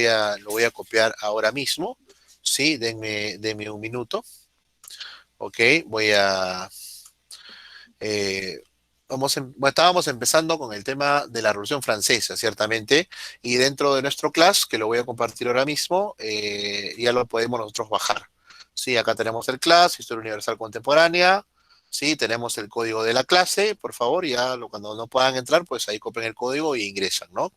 lo voy a copiar ahora mismo. Sí, denme un minuto. Ok, voy a... eh, bueno, estábamos empezando con el tema de la Revolución Francesa, ciertamente, y dentro de nuestro class, que lo voy a compartir ahora mismo, ya lo podemos nosotros bajar. Sí, acá tenemos el class, Historia Universal Contemporánea, sí, tenemos el código de la clase, por favor, cuando no puedan entrar, pues ahí copian el código y ingresan, ¿no?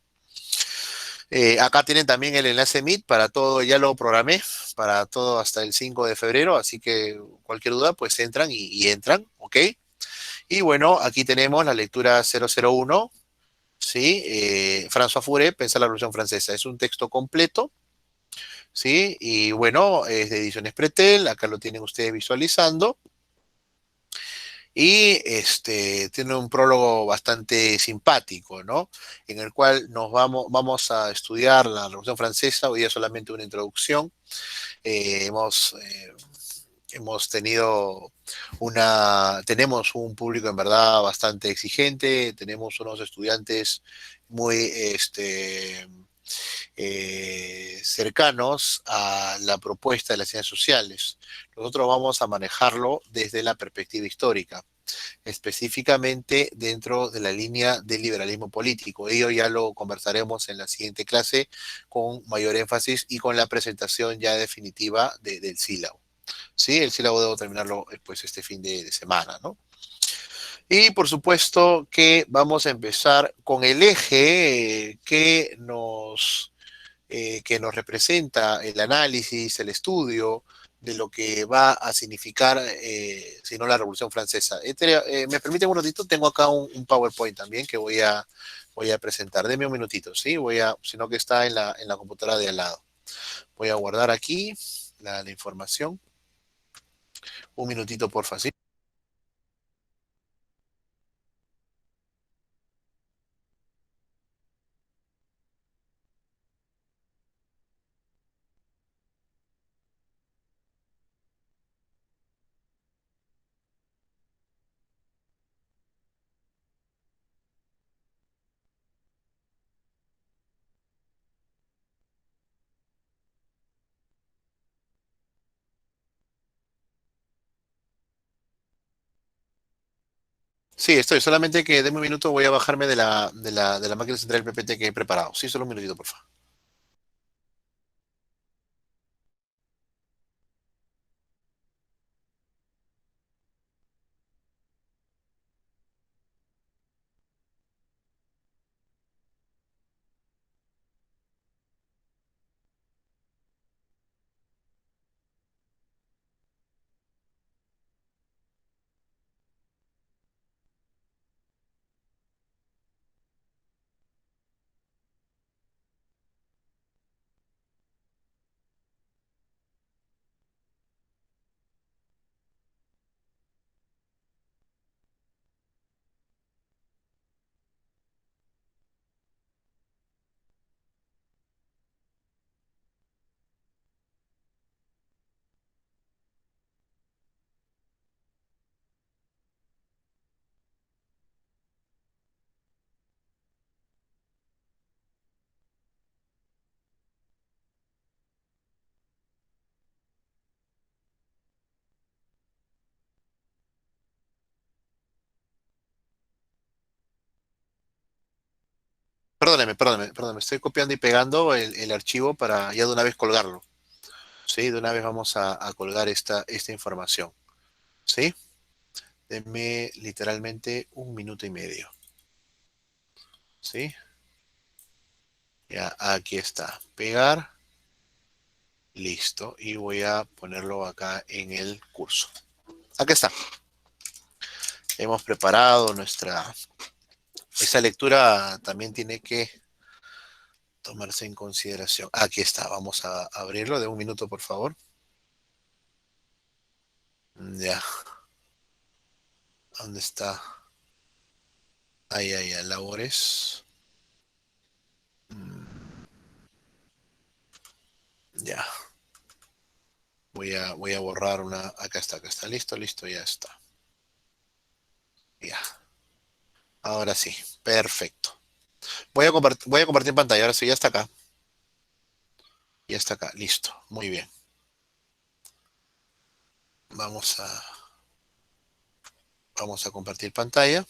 Acá tienen también el enlace Meet para todo, ya lo programé para todo hasta el 5 de febrero, así que cualquier duda, pues entran y entran, ¿ok? Y bueno, aquí tenemos la lectura 001, ¿sí? François Furet, Pensar la Revolución Francesa. Es un texto completo, ¿sí? Y bueno, es de Ediciones Pretel, acá lo tienen ustedes visualizando. Y tiene un prólogo bastante simpático, ¿no? En el cual vamos a estudiar la Revolución Francesa, hoy día solamente una introducción. Eh, hemos, eh, hemos tenido tenemos un público en verdad bastante exigente, tenemos unos estudiantes muy cercanos a la propuesta de las ciencias sociales. Nosotros vamos a manejarlo desde la perspectiva histórica, específicamente dentro de la línea del liberalismo político. Ello ya lo conversaremos en la siguiente clase con mayor énfasis y con la presentación ya definitiva del sílabo. Sí, el sílabo debo terminarlo pues este fin de semana, ¿no? Y por supuesto que vamos a empezar con el eje que nos representa el análisis, el estudio de lo que va a significar, si no, la Revolución Francesa. ¿Me permiten un ratito? Tengo acá un PowerPoint también que voy a presentar. Deme un minutito, ¿sí? Sino que está en la computadora de al lado. Voy a guardar aquí la información. Un minutito, porfa, ¿sí? Sí, estoy. Solamente que deme un minuto, voy a bajarme de la máquina central PPT que he preparado. Sí, solo un minutito, por favor. Perdóneme. Estoy copiando y pegando el archivo para ya de una vez colgarlo. Sí, de una vez vamos a colgar esta información. ¿Sí? Deme literalmente un minuto y medio. ¿Sí? Ya, aquí está. Pegar. Listo. Y voy a ponerlo acá en el curso. Aquí está. Hemos preparado nuestra... Esa lectura también tiene que tomarse en consideración. Aquí está. Vamos a abrirlo. De un minuto, por favor. Ya. ¿Dónde está? Ahí, labores. Mm, Ya. Voy a borrar una. Acá está. Listo, ya está. Ya. Ahora sí. Perfecto. Voy a compartir pantalla. Ahora sí, ya está acá. Ya está acá, listo, muy bien. Vamos a compartir pantalla,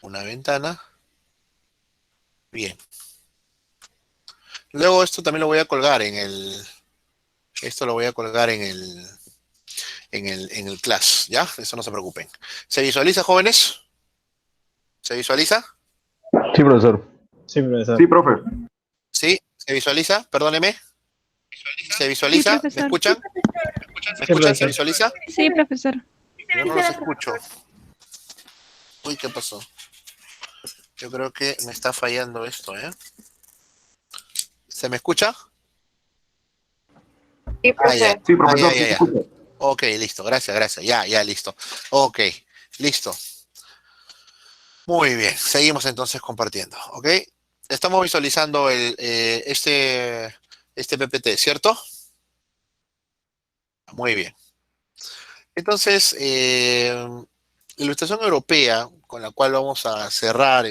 una ventana. Bien. Luego esto también lo voy a colgar esto lo voy a colgar en el Class, ¿ya? Eso no se preocupen. ¿Se visualiza, jóvenes? ¿Se visualiza? Sí, profesor. Sí, profesor. Sí, profe. ¿Sí? ¿Se visualiza? Perdóneme. ¿Se Sí, visualiza? ¿Me profesor. escuchan? ¿Me Sí, escuchan? ¿Se profesor. visualiza? Sí, profesor. Yo no los escucho. Uy, ¿qué pasó? Yo creo que me está fallando esto, ¿eh? ¿Se me escucha? Sí, Ah, ya. profe. Sí, Ah, ya, profesor. ya, ya. Ok, listo. Gracias, gracias. Ya, ya, listo. Ok, listo. Muy bien. Seguimos entonces compartiendo, ¿ok? Estamos visualizando este PPT, ¿cierto? Muy bien. Entonces, la ilustración europea con la cual vamos a cerrar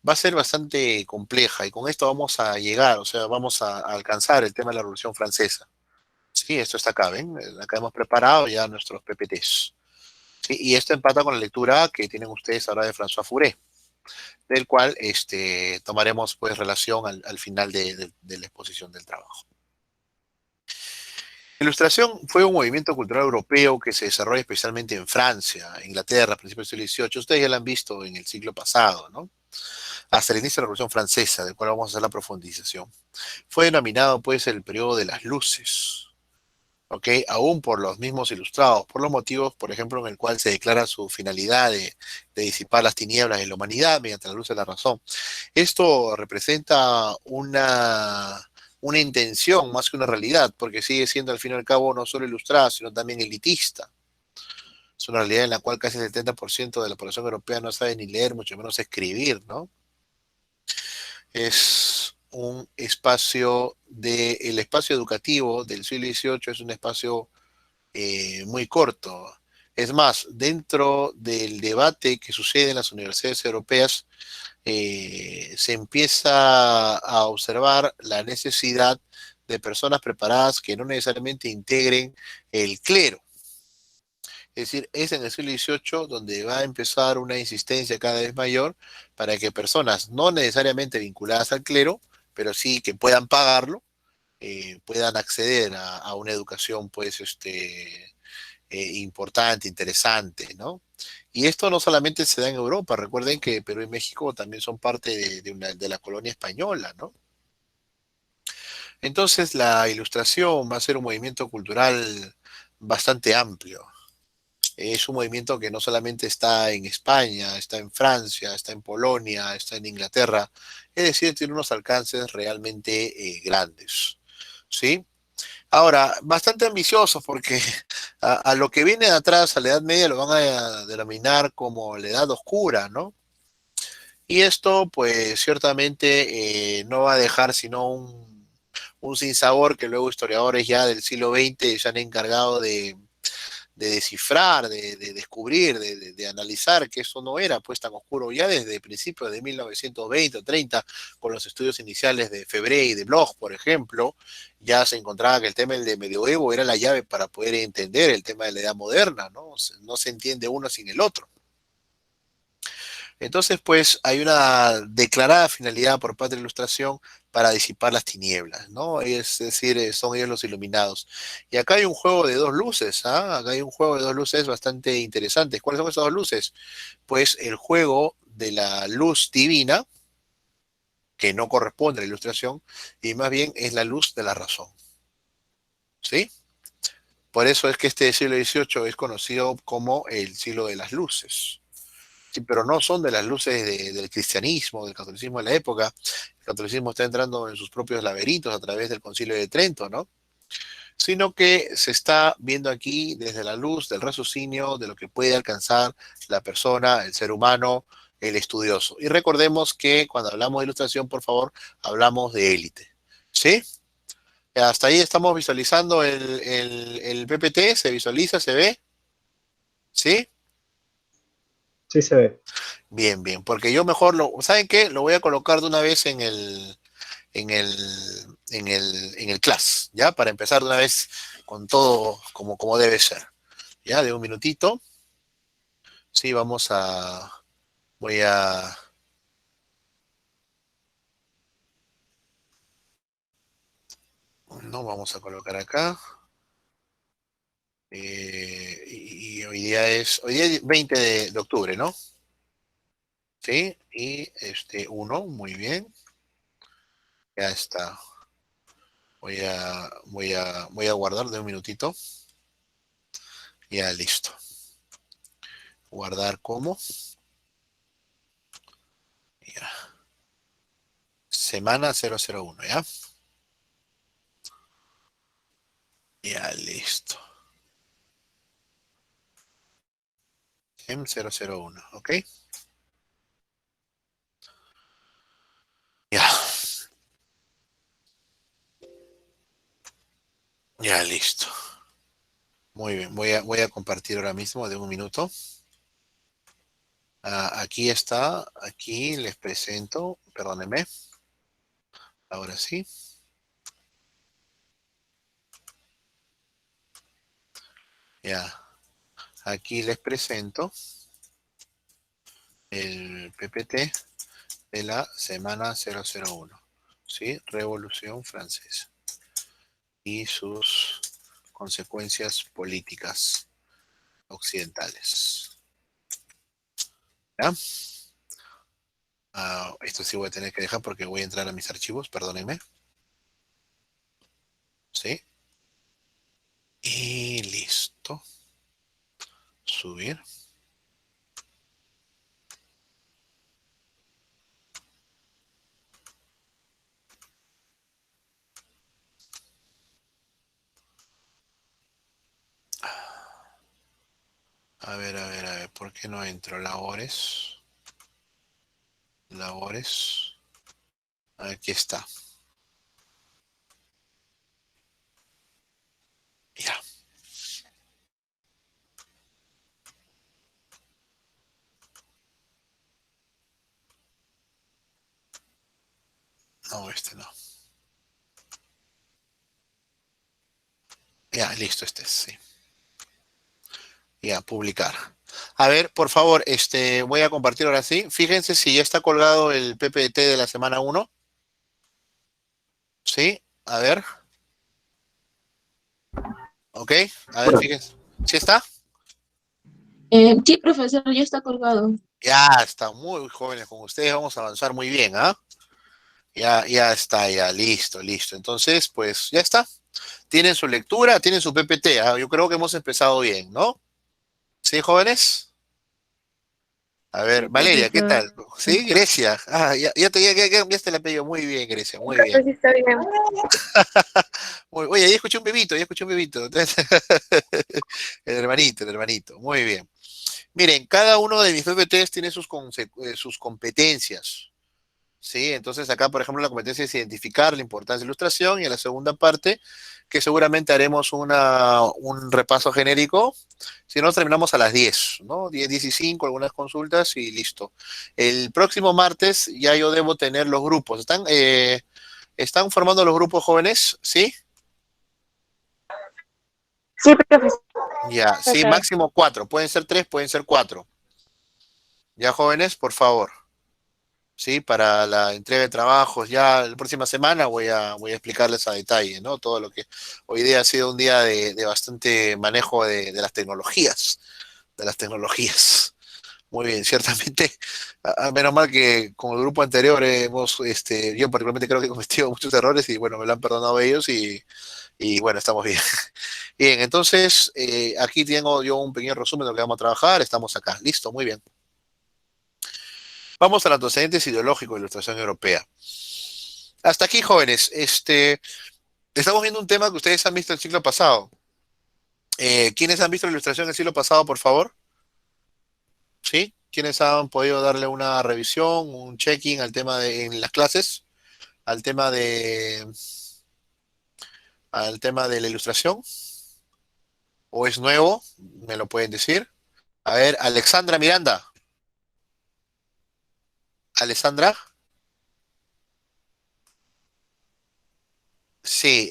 va a ser bastante compleja y con esto vamos a llegar, o sea, vamos a alcanzar el tema de la Revolución Francesa. Sí, esto está acá, ¿ven? Acá hemos preparado ya nuestros PPTs. Sí, y esto empata con la lectura que tienen ustedes ahora de François Furet, del cual tomaremos pues relación al final de la exposición del trabajo. La Ilustración fue un movimiento cultural europeo que se desarrolla especialmente en Francia, Inglaterra, a principios del siglo XVIII. Ustedes ya lo han visto en el siglo pasado, ¿no? Hasta el inicio de la Revolución Francesa, del cual vamos a hacer la profundización. Fue denominado, pues, el periodo de las luces, ¿ok? Aún por los mismos ilustrados, por los motivos, por ejemplo, en el cual se declara su finalidad de disipar las tinieblas de la humanidad mediante la luz de la razón. Esto representa una intención más que una realidad, porque sigue siendo al fin y al cabo no solo ilustrada, sino también elitista. Es una realidad en la cual casi el 70% de la población europea no sabe ni leer, mucho menos escribir, ¿no? Es un espacio el espacio educativo del siglo XVIII es un espacio muy corto. Es más, dentro del debate que sucede en las universidades europeas, se empieza a observar la necesidad de personas preparadas que no necesariamente integren el clero. Es decir, es en el siglo XVIII donde va a empezar una insistencia cada vez mayor para que personas no necesariamente vinculadas al clero, pero sí que puedan pagarlo, puedan acceder a una educación, pues, importante, interesante, ¿no? Y esto no solamente se da en Europa, recuerden que Perú y México también son parte de la colonia española, ¿no? Entonces la ilustración va a ser un movimiento cultural bastante amplio. Es un movimiento que no solamente está en España, está en Francia, está en Polonia, está en Inglaterra, es decir, tiene unos alcances realmente grandes, ¿sí? Ahora, bastante ambiciosos porque a lo que viene de atrás, a la Edad Media, lo van a denominar como la Edad Oscura, ¿no? Y esto, pues, ciertamente no va a dejar sino un sinsabor que luego historiadores ya del siglo XX se han encargado de descifrar, de descubrir, de analizar que eso no era pues tan oscuro ya desde principios de 1920 o 30, con los estudios iniciales de Febré y de Bloch, por ejemplo, ya se encontraba que el tema del medioevo era la llave para poder entender el tema de la edad moderna, ¿no? No se entiende uno sin el otro. Entonces, pues, hay una declarada finalidad por parte de la Ilustración para disipar las tinieblas, ¿no? Es decir, son ellos los iluminados. Y acá hay un juego de dos luces, ¿ah? Acá hay un juego de dos luces bastante interesantes. ¿Cuáles son esas dos luces? Pues el juego de la luz divina, que no corresponde a la Ilustración, y más bien es la luz de la razón, ¿sí? Por eso es que este siglo XVIII es conocido como el siglo de las luces. Sí, pero no son de las luces del cristianismo, del catolicismo de la época. El catolicismo está entrando en sus propios laberintos a través del Concilio de Trento, ¿no? Sino que se está viendo aquí desde la luz del raciocinio de lo que puede alcanzar la persona, el ser humano, el estudioso. Y recordemos que cuando hablamos de ilustración, por favor, hablamos de élite, ¿sí? Hasta ahí estamos visualizando el PPT, se visualiza, se ve, ¿sí? Sí se ve. Bien, bien, porque yo mejor ¿saben qué? Lo voy a colocar de una vez en el class, ¿ya? Para empezar de una vez con todo como debe ser. ¿Ya? De un minutito. Sí, voy a, no vamos a colocar acá. Y hoy día es 20 de octubre, ¿no? Sí, y 1, muy bien. Ya está. Voy a guardar de un minutito. Ya listo. Guardar como. Ya. Semana 001, ¿ya? Ya listo. M001, ¿ok? Ya, ya listo. Muy bien, voy a compartir ahora mismo de un minuto. Aquí está, aquí les presento, perdónenme, ahora sí. Ya, aquí les presento el PPT de la semana 001, ¿sí? Revolución Francesa y sus consecuencias políticas occidentales. ¿Ya? Esto sí voy a tener que dejar porque voy a entrar a mis archivos, perdónenme. ¿Sí? Y listo. Subir. A ver, ¿por qué no entro? Labores. Labores. Aquí está. Ya. No, no. Ya, listo, sí. Ya, publicar. A ver, por favor, voy a compartir ahora sí. Fíjense si ya está colgado el PPT de la semana 1. ¿Sí? A ver, ok. A ver, fíjense. ¿Sí está? Sí, profesor, ya está colgado. Ya está, muy jóvenes con ustedes. Vamos a avanzar muy bien, ¿ah? Ya está, ya, listo, listo. Entonces, pues ya está. Tienen su lectura, tienen su PPT. Yo creo que hemos empezado bien, ¿no? ¿Sí, jóvenes? A ver, Sí, Valeria, ¿qué profesor. tal? ¿Sí? Grecia. Ya cambiaste el apellido. Muy bien, Grecia, muy bien. Sí, está bien. Oye, ya escuché un bebito, ya escuché un bebito. El hermanito. Muy bien. Miren, cada uno de mis PPTs tiene sus competencias. ¿Sí? Entonces acá, por ejemplo, la competencia es identificar la importancia de la ilustración y en la segunda parte, que seguramente haremos un repaso genérico, si no terminamos a las 10, ¿no? 10:15, algunas consultas y listo. El próximo martes ya yo debo tener los grupos. ¿Están formando los grupos jóvenes? ¿Sí? Sí, profesor. Ya, sí, máximo 4. Pueden ser 3, pueden ser 4. Ya, jóvenes, por favor. Sí, para la entrega de trabajos. Ya la próxima semana voy a explicarles a detalle, ¿no? Todo lo que hoy día ha sido un día de bastante manejo de las tecnologías, de las tecnologías. Muy bien, ciertamente. Menos mal que con el grupo anterior yo particularmente creo que he cometido muchos errores y bueno, me lo han perdonado ellos y bueno, estamos bien. Bien, entonces aquí tengo yo un pequeño resumen de lo que vamos a trabajar. Estamos acá. Listo, muy bien. Vamos al antecedentes ideológico de la ilustración europea. Hasta aquí, jóvenes. Estamos viendo un tema que ustedes han visto el siglo pasado. ¿Quiénes han visto la ilustración del siglo pasado, por favor? ¿Sí? ¿Quiénes han podido darle una revisión, un checking en las clases, al tema de, al tema de la ilustración? ¿O es nuevo? ¿Me lo pueden decir? A ver, Alexandra Miranda. Alessandra. Sí,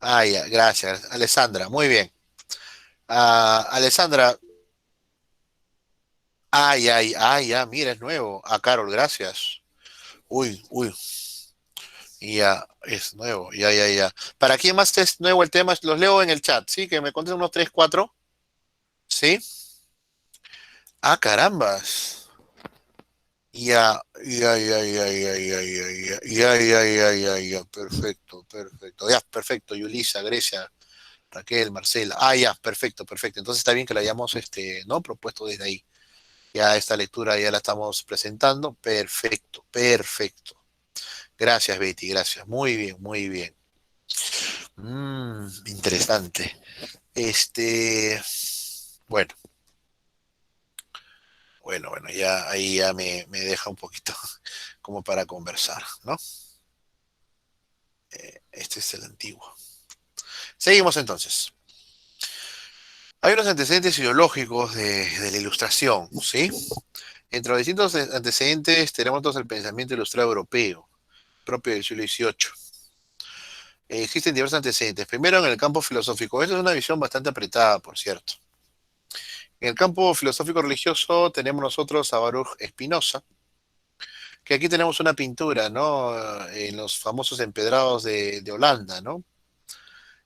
ya, gracias. Alessandra, muy bien. Alessandra, ya, mira, es nuevo. Carol, gracias. Uy, uy, ya, es nuevo, ya. ¿Para quién más es nuevo el tema? Los leo en el chat, ¿sí? Que me contesten unos 3, 4, ¿sí? Carambas. Ya, perfecto. Ya, perfecto, Yulisa, Grecia, Raquel, Marcela. Ya, perfecto. Entonces está bien que la hayamos, ¿no? Propuesto desde ahí. Ya esta lectura ya la estamos presentando. Perfecto. Gracias, Betty, gracias. Muy bien, muy bien. Interesante. Bueno, bueno, ya ahí ya me deja un poquito como para conversar, ¿no? Este es el antiguo. Seguimos entonces. Hay unos antecedentes ideológicos de la ilustración, ¿sí? Entre los distintos antecedentes tenemos entonces el pensamiento ilustrado europeo, propio del siglo XVIII. Existen diversos antecedentes. Primero, en el campo filosófico. Esta es una visión bastante apretada, por cierto. En el campo filosófico religioso tenemos nosotros a Baruch Spinoza, que aquí tenemos una pintura, ¿no? En los famosos empedrados de Holanda, ¿no?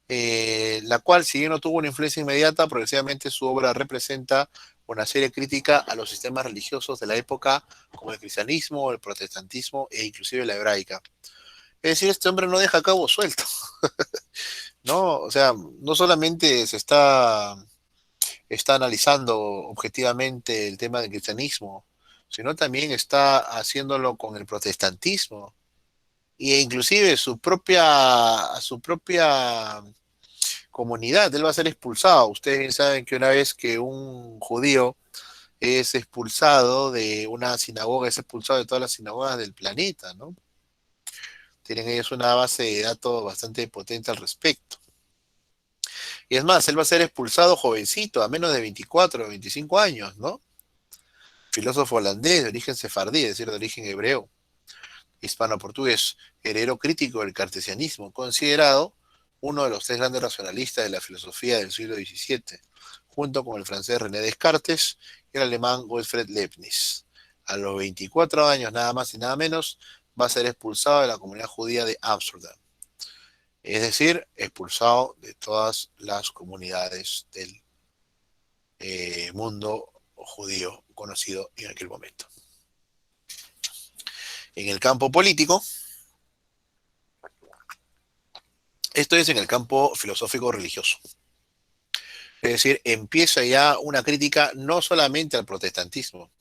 La cual, si bien no tuvo una influencia inmediata, progresivamente su obra representa una seria crítica a los sistemas religiosos de la época, como el cristianismo, el protestantismo e inclusive la hebraica. Es decir, este hombre no deja cabo suelto, ¿no? O sea, no solamente está analizando objetivamente el tema del cristianismo, sino también está haciéndolo con el protestantismo e inclusive su propia comunidad. Él va a ser expulsado. Ustedes bien saben que una vez que un judío es expulsado de una sinagoga, es expulsado de todas las sinagogas del planeta, ¿no? Tienen ellos una base de datos bastante potente al respecto. Y es más, él va a ser expulsado jovencito, a menos de 24 o 25 años, ¿no? Filósofo holandés de origen sefardí, es decir, de origen hebreo, hispano-portugués, heredero crítico del cartesianismo, considerado uno de los 3 grandes racionalistas de la filosofía del siglo XVII, junto con el francés René Descartes y el alemán Gottfried Leibniz. A los 24 años, nada más y nada menos, va a ser expulsado de la comunidad judía de Ámsterdam, es decir, expulsado de todas las comunidades del mundo judío conocido en aquel momento. En el campo político, esto es en el campo filosófico religioso. Es decir, empieza ya una crítica no solamente al protestantismo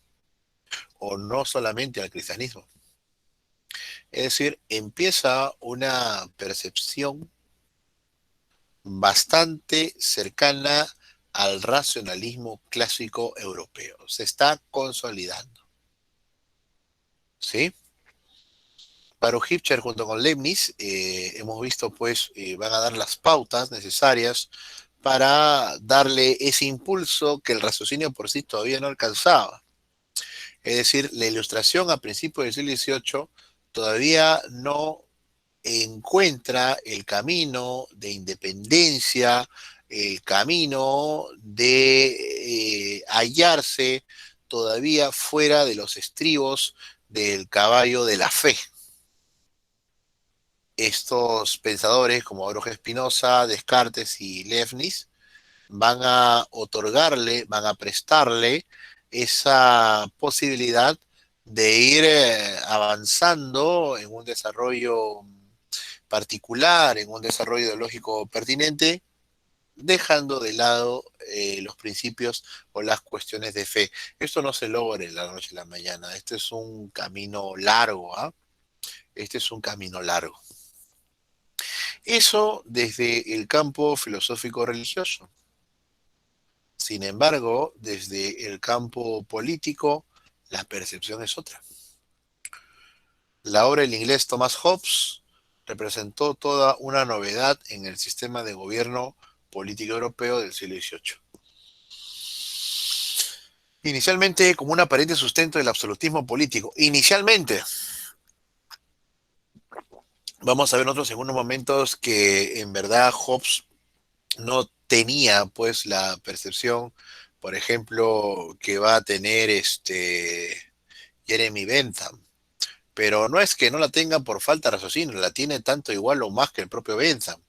o no solamente al cristianismo. Es decir, empieza una percepción bastante cercana al racionalismo clásico europeo. Se está consolidando. ¿Sí? Baruch Hipcher junto con Leibniz, hemos visto pues, van a dar las pautas necesarias para darle ese impulso que el raciocinio por sí todavía no alcanzaba. Es decir, la ilustración a principios del siglo XVIII todavía no encuentra el camino de independencia, el camino de hallarse todavía fuera de los estribos del caballo de la fe. Estos pensadores como Baruch Spinoza, Descartes y Leibniz van a otorgarle, van a prestarle esa posibilidad de ir avanzando en un desarrollo particular, en un desarrollo ideológico pertinente, dejando de lado los principios o las cuestiones de fe. Esto no se logra en la noche y la mañana, este es un camino largo, ¿ah? Este es un camino largo. Eso desde el campo filosófico religioso. Sin embargo, desde el campo político, la percepción es otra. La obra del inglés Thomas Hobbes representó toda una novedad en el sistema de gobierno político europeo del siglo XVIII. Inicialmente como un aparente sustento del absolutismo político. Inicialmente. Vamos a ver nosotros en unos momentos que en verdad Hobbes no tenía pues la percepción, por ejemplo, que va a tener Jeremy Bentham. Pero no es que no la tenga por falta de raciocinio, la tiene tanto igual o más que el propio Bentham,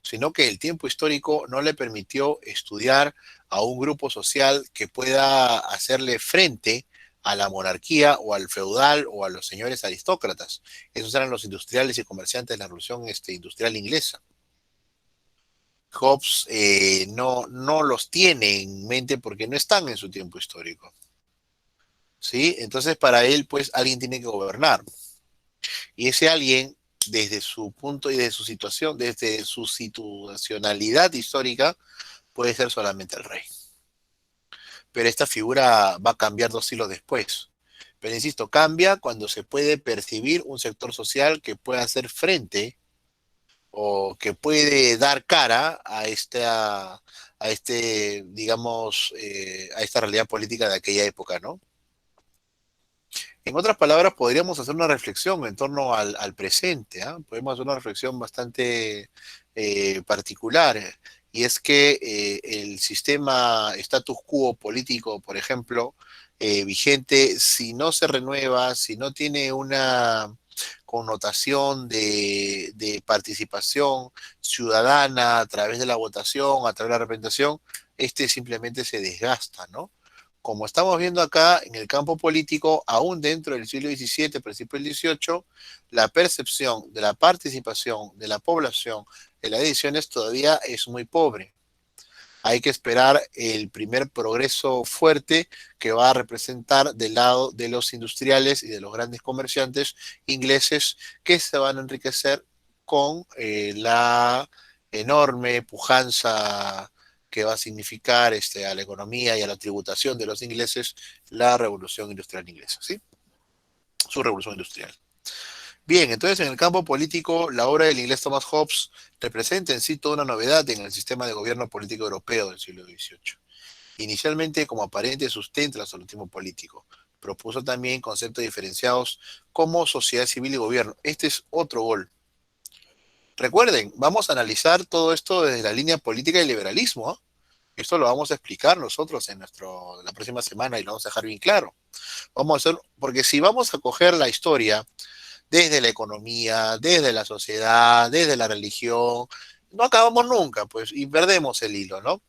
sino que el tiempo histórico no le permitió estudiar a un grupo social que pueda hacerle frente a la monarquía o al feudal o a los señores aristócratas. Esos eran los industriales y comerciantes de la revolución industrial inglesa. Hobbes no los tiene en mente porque no están en su tiempo histórico. ¿Sí? Entonces, para él, pues, alguien tiene que gobernar. Y ese alguien, desde su punto y de su situación, desde su situacionalidad histórica, puede ser solamente el rey. Pero esta figura va a cambiar 2 siglos después. Pero insisto, cambia cuando se puede percibir un sector social que pueda hacer frente o que puede dar cara digamos, a esta realidad política de aquella época, ¿no? En otras palabras, podríamos hacer una reflexión en torno al presente, ¿ah? Podemos hacer una reflexión bastante particular, y es que el sistema status quo político, por ejemplo, vigente, si no se renueva, si no tiene una connotación de participación ciudadana a través de la votación, a través de la representación, simplemente se desgasta, ¿no? Como estamos viendo acá en el campo político, aún dentro del siglo XVII, principio del XVIII, la percepción de la participación de la población en las decisiones todavía es muy pobre. Hay que esperar el primer progreso fuerte que va a representar del lado de los industriales y de los grandes comerciantes ingleses que se van a enriquecer con la enorme pujanza que va a significar a la economía y a la tributación de los ingleses la revolución industrial inglesa, ¿sí? Su revolución industrial. Bien, entonces en el campo político, la obra del inglés Thomas Hobbes representa en sí toda una novedad en el sistema de gobierno político europeo del siglo XVIII. Inicialmente como aparente sustento del absolutismo político, propuso también conceptos diferenciados como sociedad civil y gobierno. Este es otro gol. Recuerden, vamos a analizar todo esto desde la línea política y liberalismo, ¿eh? Esto lo vamos a explicar nosotros en la próxima semana y lo vamos a dejar bien claro. Vamos a hacer, porque si vamos a coger la historia desde la economía, desde la sociedad, desde la religión, no acabamos nunca, pues, y perdemos el hilo, ¿no?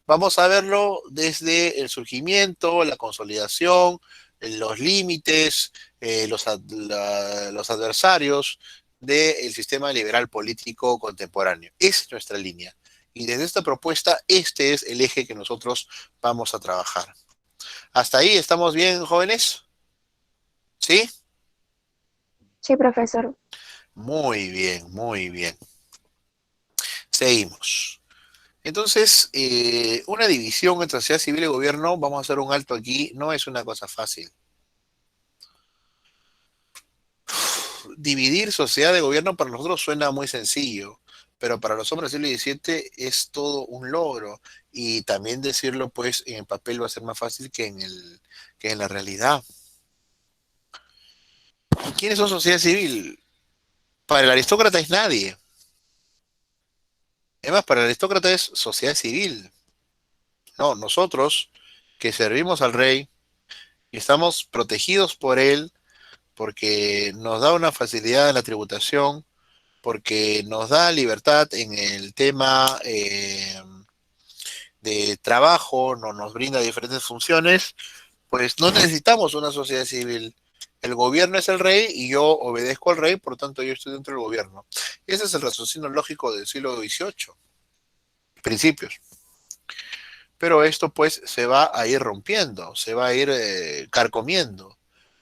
Vamos a verlo desde el surgimiento, la consolidación, los límites, los adversarios del sistema liberal político contemporáneo. Es nuestra línea. Y desde esta propuesta, este es el eje que nosotros vamos a trabajar. ¿Hasta ahí estamos bien, jóvenes? ¿Sí? Sí, profesor. Muy bien, muy bien. Seguimos. Entonces, una división entre sociedad civil y gobierno, vamos a hacer un alto aquí, no es una cosa fácil. Dividir sociedad de gobierno para nosotros suena muy sencillo, pero para los hombres del siglo XVII es todo un logro. Y también decirlo, pues, en el papel va a ser más fácil que en la realidad. ¿Quiénes son sociedad civil? Para el aristócrata es nadie. Además, para el aristócrata es sociedad civil. No, nosotros que servimos al rey y estamos protegidos por él porque nos da una facilidad en la tributación, porque nos da libertad en el tema de trabajo, nos brinda diferentes funciones, pues no necesitamos una sociedad civil. El gobierno es el rey y yo obedezco al rey, por tanto yo estoy dentro del gobierno. Ese es el raciocinio lógico del siglo XVIII, principios. Pero esto pues se va a ir rompiendo, se va a ir carcomiendo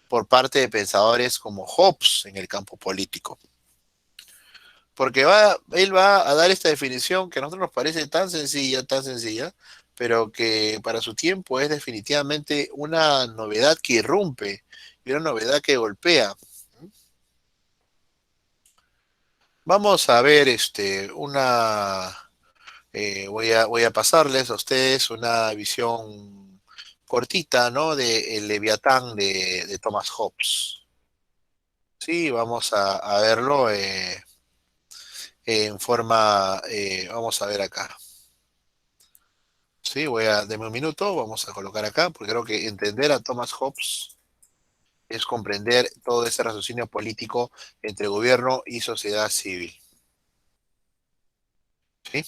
por parte de pensadores como Hobbes en el campo político. Porque él va a dar esta definición que a nosotros nos parece tan sencilla, pero que para su tiempo es definitivamente una novedad que irrumpe y una novedad que golpea. Vamos a ver voy a pasarles a ustedes una visión cortita, ¿no? De El Leviatán de Thomas Hobbes. Sí, vamos a verlo. en forma, vamos a ver acá. Sí, deme un minuto, vamos a colocar acá, porque creo que entender a Thomas Hobbes es comprender todo ese raciocinio político entre gobierno y sociedad civil. ¿Sí?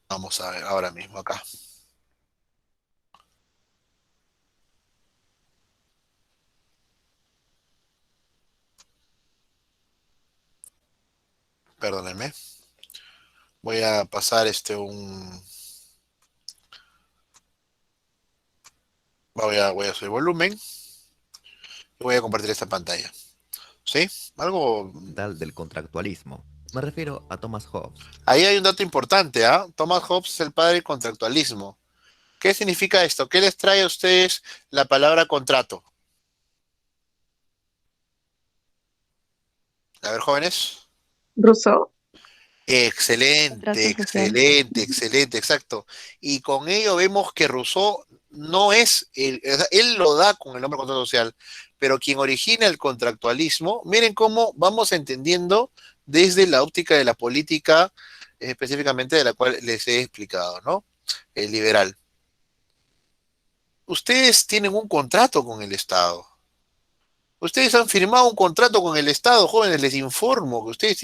Vamos a ver ahora mismo acá. Perdónenme. Voy a pasar voy a subir volumen y voy a compartir esta pantalla. ¿Sí? Algo. Tal del contractualismo. Me refiero a Thomas Hobbes. Ahí hay un dato importante, ¿ah? Thomas Hobbes es el padre del contractualismo. ¿Qué significa esto? ¿Qué les trae a ustedes la palabra contrato? A ver, jóvenes. Rousseau, Excelente, contrato social. excelente, excelente, exacto. Y con ello vemos que Rousseau no es, él lo da con el nombre contrato social, pero quien origina el contractualismo, miren cómo vamos entendiendo desde la óptica de la política, específicamente de la cual les he explicado, ¿no? El liberal. Ustedes tienen un contrato con el Estado. Ustedes han firmado un contrato con el Estado, jóvenes, les informo que ustedes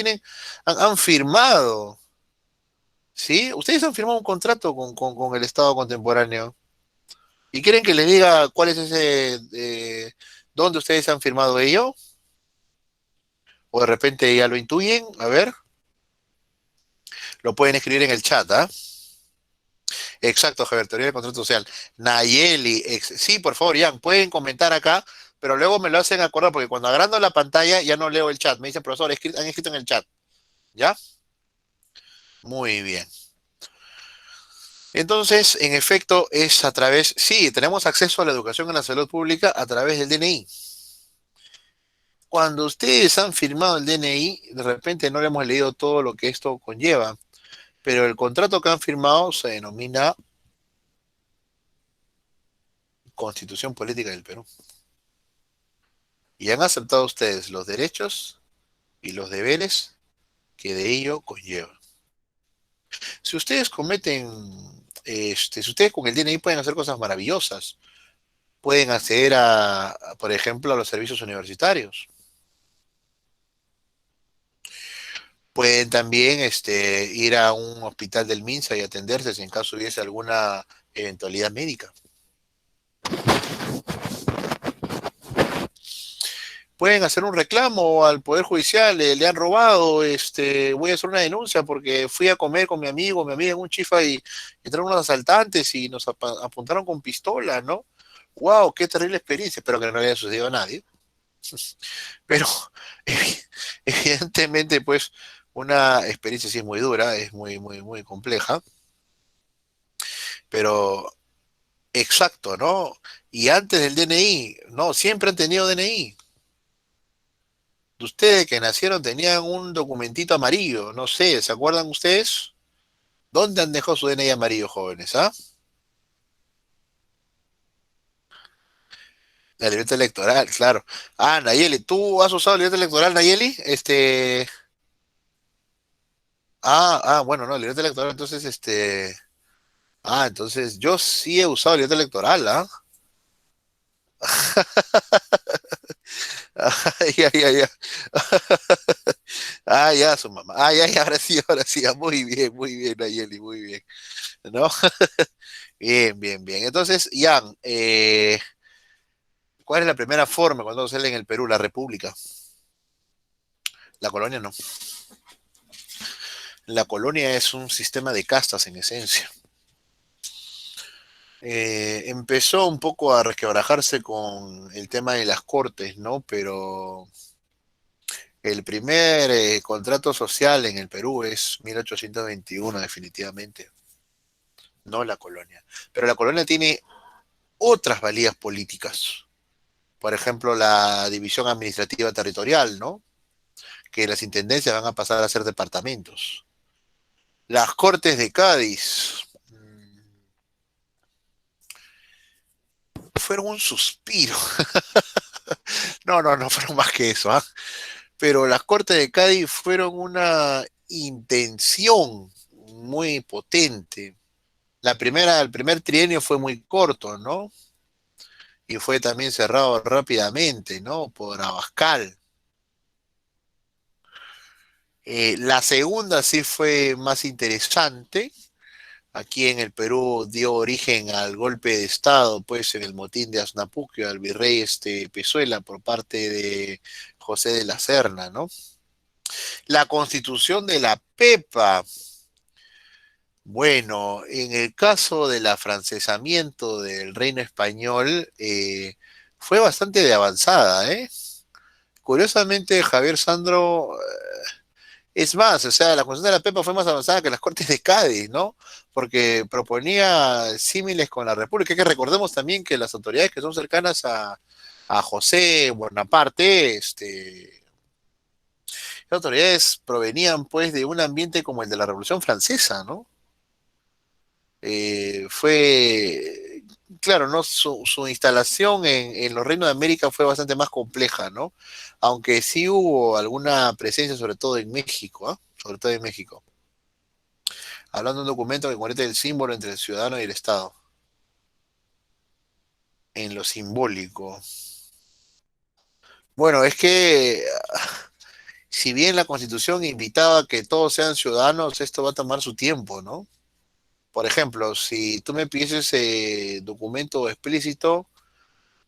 han firmado. ¿Sí? Ustedes han firmado un contrato con el Estado contemporáneo. ¿Y quieren que les diga cuál es dónde ustedes han firmado ello? O de repente ya lo intuyen. A ver, lo pueden escribir en el chat, ¿ah? Exacto, Javier, teoría del contrato social. Nayeli, sí, por favor, Jan, pueden comentar acá, pero luego me lo hacen acordar, porque cuando agrando la pantalla ya no leo el chat. Me dicen, profesor, han escrito en el chat. ¿Ya? Muy bien. Entonces, en efecto, es a través, sí, tenemos acceso a la educación y la salud pública a través del DNI. Cuando ustedes han firmado el DNI, de repente no le hemos leído todo lo que esto conlleva, pero el contrato que han firmado se denomina Constitución Política del Perú. Y han aceptado ustedes los derechos y los deberes que de ello conllevan. Si ustedes si ustedes con el DNI pueden hacer cosas maravillosas, pueden acceder por ejemplo, a los servicios universitarios. Pueden también ir a un hospital del MINSA y atenderse si en caso hubiese alguna eventualidad médica. Pueden hacer un reclamo al Poder Judicial, le han robado, voy a hacer una denuncia porque fui a comer con mi amiga en un chifa y entraron unos asaltantes y nos apuntaron con pistola, ¿no? ¡Wow! ¡Qué terrible experiencia! Espero que no le haya sucedido a nadie. Pero evidentemente, pues, una experiencia sí es muy dura, es muy, muy, muy compleja, pero exacto, ¿no? Y antes del DNI, no, siempre han tenido DNI. Ustedes que nacieron tenían un documentito amarillo, no sé, ¿se acuerdan ustedes? ¿Dónde han dejado su DNI amarillo, jóvenes? ¿Ah? La libreta electoral, claro. Ah, Nayeli, ¿tú has usado la libreta electoral, Nayeli? Bueno, no, la libreta electoral, entonces, entonces yo sí he usado la libreta electoral, ¿ah? Ya, ya, ya. Ya, su mamá. Ya, ya, ahora sí, muy bien, Nayeli, muy bien. ¿No? Bien, bien, bien. Entonces, Ian, ¿cuál es la primera forma cuando sale en el Perú? La República. La colonia no. La colonia es un sistema de castas en esencia. Empezó un poco a resquebrajarse con el tema de las cortes, ¿no? Pero el primer contrato social en el Perú es 1821, definitivamente, no la colonia. Pero la colonia tiene otras valías políticas. Por ejemplo, la división administrativa territorial, ¿no? Que las intendencias van a pasar a ser departamentos. Las Cortes de Cádiz fueron un suspiro. No, no, no fueron más que eso, ¿ah? pero las Cortes de Cádiz fueron una intención muy potente. El primer trienio fue muy corto, ¿no? Y fue también cerrado rápidamente, ¿no? Por Abascal. La segunda sí fue más interesante. Aquí en el Perú dio origen al golpe de Estado, pues en el motín de Asnapuquio, al virrey Pezuela por parte de José de la Serna, ¿no? La constitución de la Pepa. Bueno, en el caso del afrancesamiento del reino español, fue bastante de avanzada, ¿eh? Curiosamente, Javier Sandro, es más, o sea, la Constitución de la Pepa fue más avanzada que las Cortes de Cádiz, ¿no? Porque proponía símiles con la República. Que recordemos también que las autoridades que son cercanas a José Bonaparte, las autoridades provenían pues de un ambiente como el de la Revolución Francesa, ¿no? Fue, claro, ¿no? Su instalación en los Reinos de América fue bastante más compleja, ¿no? Aunque sí hubo alguna presencia, sobre todo en México, ¿ah? Sobre todo en México. Hablando de un documento que conecta el símbolo entre el ciudadano y el Estado, en lo simbólico. Bueno, es que si bien la Constitución invitaba a que todos sean ciudadanos, esto va a tomar su tiempo, ¿no? Por ejemplo, si tú me pides ese documento explícito,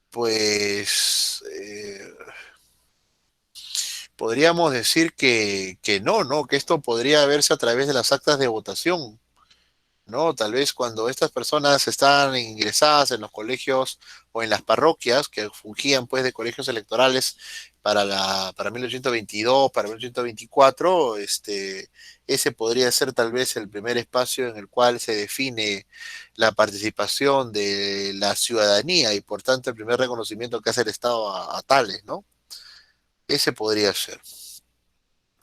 pues podríamos decir que no, ¿no? Que esto podría verse a través de las actas de votación, ¿no? Tal vez cuando estas personas están ingresadas en los colegios o en las parroquias que fungían pues de colegios electorales para 1822, para 1824, ese podría ser tal vez el primer espacio en el cual se define la participación de la ciudadanía y por tanto el primer reconocimiento que hace el Estado a tales, ¿no? Ese podría ser.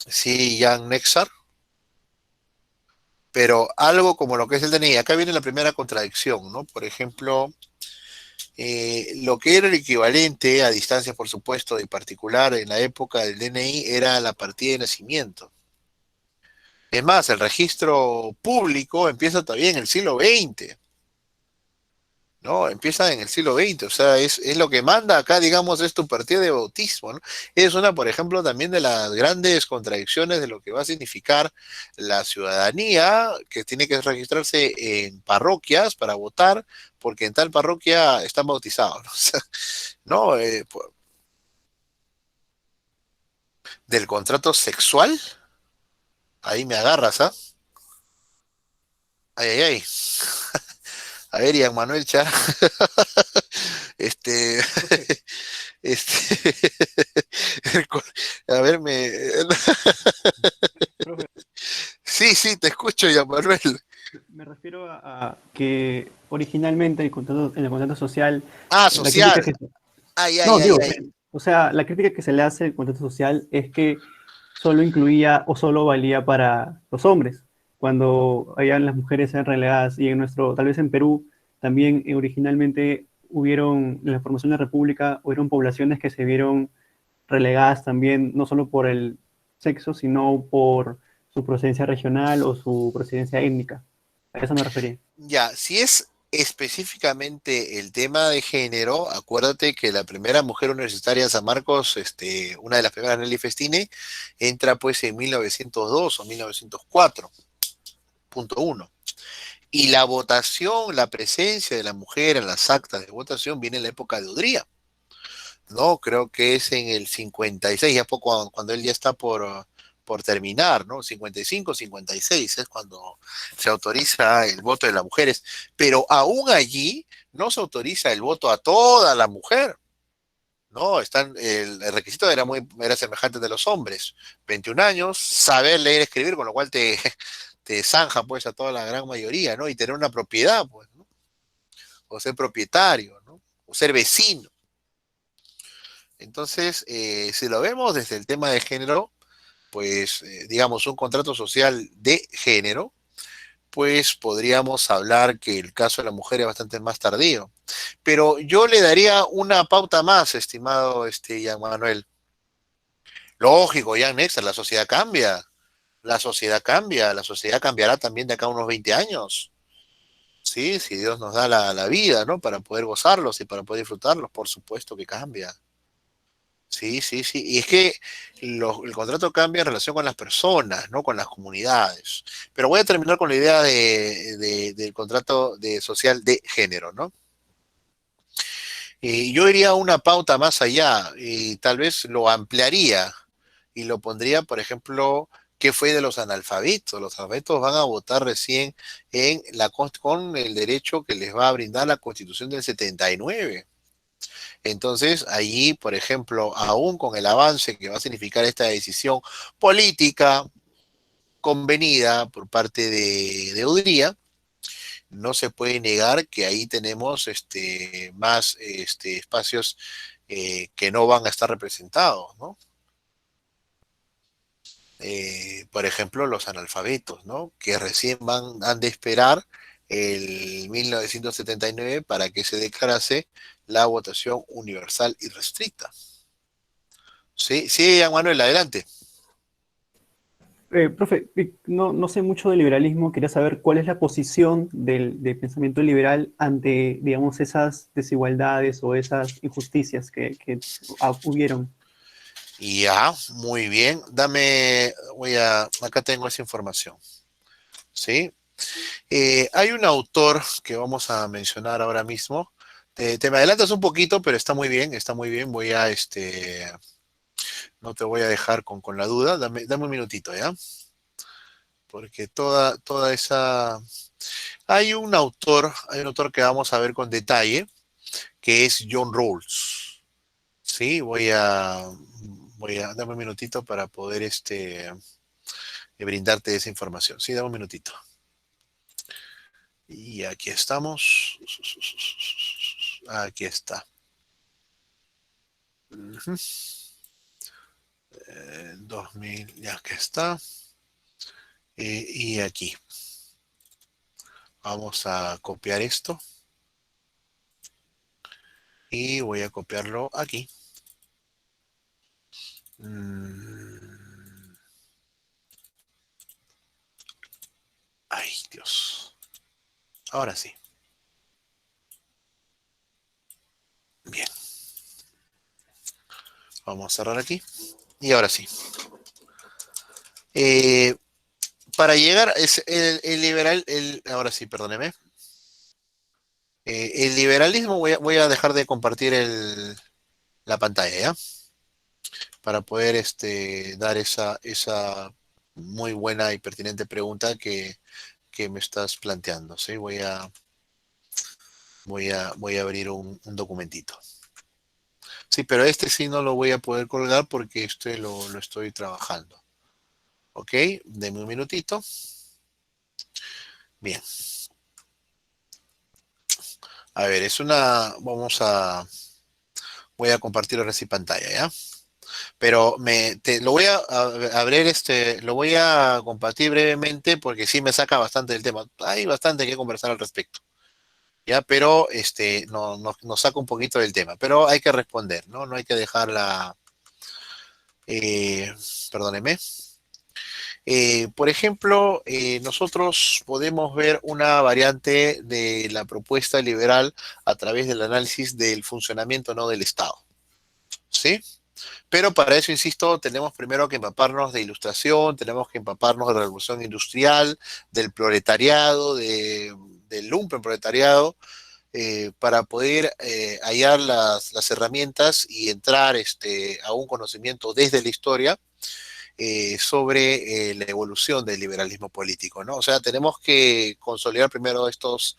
Sí, Jan Nexar, pero algo como lo que es el DNI. Acá viene la primera contradicción, ¿no? Por ejemplo, lo que era el equivalente a distancia, por supuesto, en particular en la época del DNI, era la partida de nacimiento. Es más, el registro público empieza todavía en el siglo XX. ¿No? Empieza en el siglo XX, o sea, es lo que manda acá, digamos, es tu partida de bautismo, ¿no? Es una, por ejemplo, también de las grandes contradicciones de lo que va a significar la ciudadanía, que tiene que registrarse en parroquias para votar, porque en tal parroquia están bautizados, ¿no? O sea, ¿no? Del contrato sexual, ahí me agarras, ¿ah? Ay, ay, ay. A ver, Ian Manuel Char, este, Profe, este, a ver, profe, sí, sí, te escucho, Ian Manuel. me refiero a que originalmente en el contrato social, Ah, la crítica social. que... Ay, ay, No, ay, digo, ay. o sea, la crítica que se le hace al contrato social es que solo incluía o solo valía para los hombres, cuando allá las mujeres eran relegadas y en nuestro, tal vez en Perú, también originalmente hubieron, en la formación de la República, hubieron poblaciones que se vieron relegadas también, no solo por el sexo, sino por su procedencia regional o su procedencia étnica. A eso me refería. Ya, si es específicamente el tema de género, acuérdate que la primera mujer universitaria de San Marcos, una de las primeras, Nelly Festine, entra pues en 1902 o 1904, punto uno. Y la votación, la presencia de la mujer en las actas de votación viene en la época de Udría, ¿no? Creo que es en el 56, ya poco cuando él ya está por terminar, ¿no? 55, 56 es cuando se autoriza el voto de las mujeres, pero aún allí no se autoriza el voto a toda la mujer. No, el requisito era semejante al de los hombres. 21 años, saber leer y escribir, con lo cual te zanja pues a toda la gran mayoría, ¿no? Y tener una propiedad, pues, ¿no? O ser propietario, ¿no? O ser vecino. Entonces, si lo vemos desde el tema de género, pues, digamos, un contrato social de género, pues podríamos hablar que el caso de la mujer es bastante más tardío. Pero yo le daría una pauta más, estimado Ian Manuel. Lógico, ya, Néstor, la sociedad cambia. La sociedad cambia, la sociedad cambiará también de acá a unos 20 años. Sí, si Dios nos da la vida, ¿no? Para poder gozarlos y para poder disfrutarlos, por supuesto que cambia. Sí, sí, sí. Y es que el contrato cambia en relación con las personas, no con las comunidades. Pero voy a terminar con la idea del contrato social de género, ¿no? Y yo iría a una pauta más allá y tal vez lo ampliaría y lo pondría, por ejemplo, ¿qué fue de los analfabetos? Los analfabetos van a votar recién con el derecho que les va a brindar la Constitución del 79. Entonces, allí, por ejemplo, aún con el avance que va a significar esta decisión política convenida por parte de Udría, no se puede negar que ahí tenemos más espacios que no van a estar representados, ¿no? Por ejemplo, los analfabetos, ¿no? Que recién han de esperar el 1979 para que se declarase la votación universal y restricta. Sí, sí, Manuel, adelante. Profe, no sé mucho de liberalismo, quería saber cuál es la posición del pensamiento liberal ante, digamos, esas desigualdades o esas injusticias que hubieron. Ya, muy bien. Acá tengo esa información. ¿Sí? Hay un autor que vamos a mencionar ahora mismo. Te me adelantas un poquito, pero está muy bien, está muy bien. No te voy a dejar con la duda. Dame un minutito, ¿ya? Porque toda esa... hay un autor que vamos a ver con detalle, que es John Rawls. Sí, dame un minutito para poder brindarte esa información. Sí, dame un minutito. Y aquí estamos. Aquí está. 2000, ya que está. Y aquí. Vamos a copiar esto. Y voy a copiarlo aquí. Ay, Dios. Ahora sí. Bien. Vamos a cerrar aquí. Y ahora sí. Para llegar, es el liberal, ahora sí, perdóneme. El liberalismo, voy a dejar de compartir la pantalla, ¿ya? Para poder dar esa muy buena y pertinente pregunta que me estás planteando, ¿sí? Voy a abrir un documentito. Sí, pero sí no lo voy a poder colgar porque lo estoy trabajando. ¿Ok? Deme un minutito. Bien. A ver, voy a compartir ahora sí pantalla, ¿ya? Pero lo voy a abrir, lo voy a compartir brevemente porque sí me saca bastante del tema. Hay bastante que conversar al respecto, ¿ya? Pero nos saca un poquito del tema. Pero hay que responder, ¿no? No hay que dejarla, perdóneme. Por ejemplo, nosotros podemos ver una variante de la propuesta liberal a través del análisis del funcionamiento, ¿no? Del Estado, ¿sí? Pero para eso, insisto, tenemos primero que empaparnos de ilustración, tenemos que empaparnos de la revolución industrial, del proletariado, del lumpenproletariado, para poder hallar las herramientas y entrar a un conocimiento desde la historia sobre la evolución del liberalismo político, ¿no? O sea, tenemos que consolidar primero estos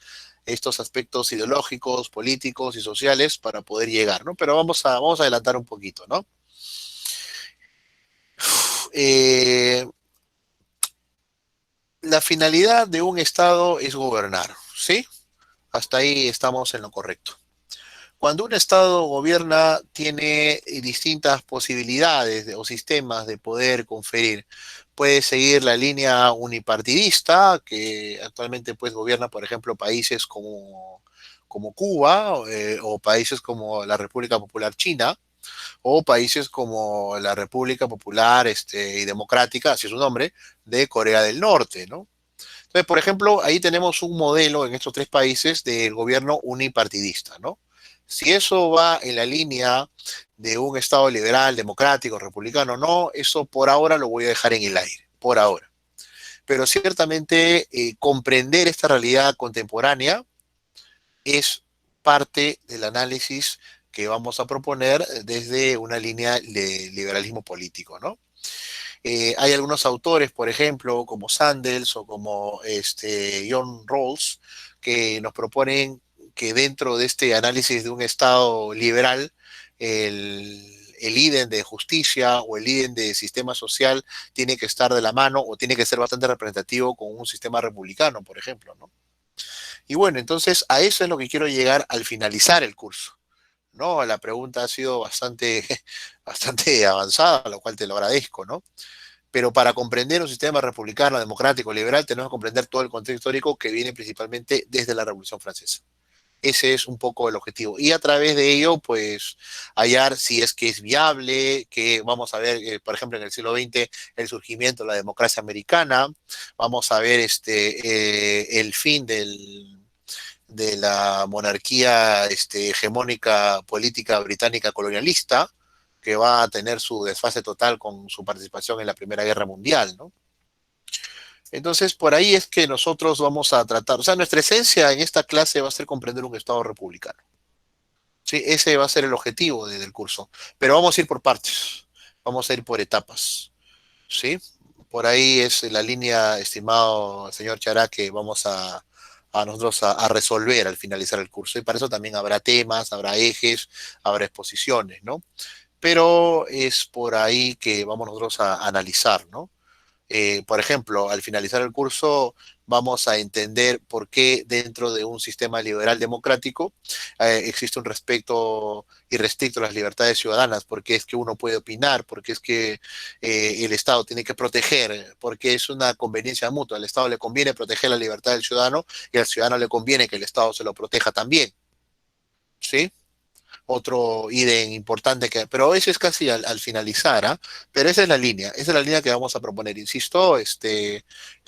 aspectos ideológicos, políticos y sociales para poder llegar, ¿no? Pero vamos a adelantar un poquito, ¿no? Eh, la finalidad de un Estado es gobernar, ¿sí? Hasta ahí estamos en lo correcto. Cuando un Estado gobierna, tiene distintas posibilidades o sistemas de poder conferir. Puede seguir la línea unipartidista, que actualmente pues gobierna, por ejemplo, países como Cuba o países como la República Popular China, O países como la República Popular y Democrática, así es su nombre, de Corea del Norte, ¿no? Entonces, por ejemplo, ahí tenemos un modelo en estos tres países del gobierno unipartidista, ¿no? Si eso va en la línea de un Estado liberal, democrático, republicano, no, eso por ahora lo voy a dejar en el aire, por ahora. Pero ciertamente comprender esta realidad contemporánea es parte del análisis que vamos a proponer desde una línea de liberalismo político, ¿no? Hay algunos autores, por ejemplo, como Sandels o como John Rawls, que nos proponen que dentro de este análisis de un Estado liberal, el ídem de justicia o el ídem de sistema social tiene que estar de la mano o tiene que ser bastante representativo con un sistema republicano, por ejemplo, ¿no? Y bueno, entonces a eso es lo que quiero llegar al finalizar el curso. ¿No? La pregunta ha sido bastante, bastante avanzada, lo cual te lo agradezco, ¿no? Pero para comprender un sistema republicano, democrático, liberal, tenemos que comprender todo el contexto histórico que viene principalmente desde la Revolución Francesa. Ese es un poco el objetivo. Y a través de ello, pues, hallar si es que es viable, que vamos a ver, por ejemplo, en el siglo XX, el surgimiento de la democracia americana, vamos a ver el fin de la monarquía hegemónica política británica colonialista, que va a tener su desfase total con su participación en la Primera Guerra Mundial, ¿no? Entonces, por ahí es que nosotros vamos a tratar, o sea, nuestra esencia en esta clase va a ser comprender un Estado republicano. Sí, ese va a ser el objetivo del curso. Pero vamos a ir por partes, vamos a ir por etapas, ¿sí? Por ahí es la línea, estimado señor Chará, que vamos a nosotros a resolver al finalizar el curso. Y para eso también habrá temas, habrá ejes, habrá exposiciones, ¿no? Pero es por ahí que vamos nosotros a analizar, ¿no? Por ejemplo, al finalizar el curso vamos a entender por qué dentro de un sistema liberal democrático existe un respeto irrestricto a las libertades ciudadanas, porque es que uno puede opinar, porque es que el Estado tiene que proteger, porque es una conveniencia mutua. Al Estado le conviene proteger la libertad del ciudadano y al ciudadano le conviene que el Estado se lo proteja también, ¿sí? Otro ítem importante pero ese es casi al finalizar, ¿ah? Pero esa es la línea que vamos a proponer, insisto, es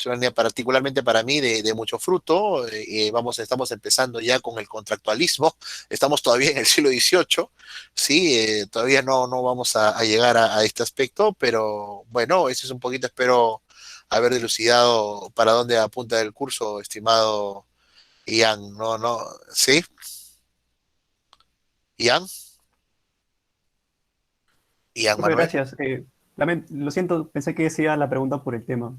una línea particularmente para mí de mucho fruto, estamos empezando ya con el contractualismo, estamos todavía en el siglo XVIII, sí, todavía no vamos a llegar a este aspecto, pero bueno, ese es un poquito, espero haber dilucidado para dónde apunta el curso, estimado Ian, ¿sí? Ian, Ian Profe, Manuel. gracias. Lo siento, pensé que decía la pregunta por el tema.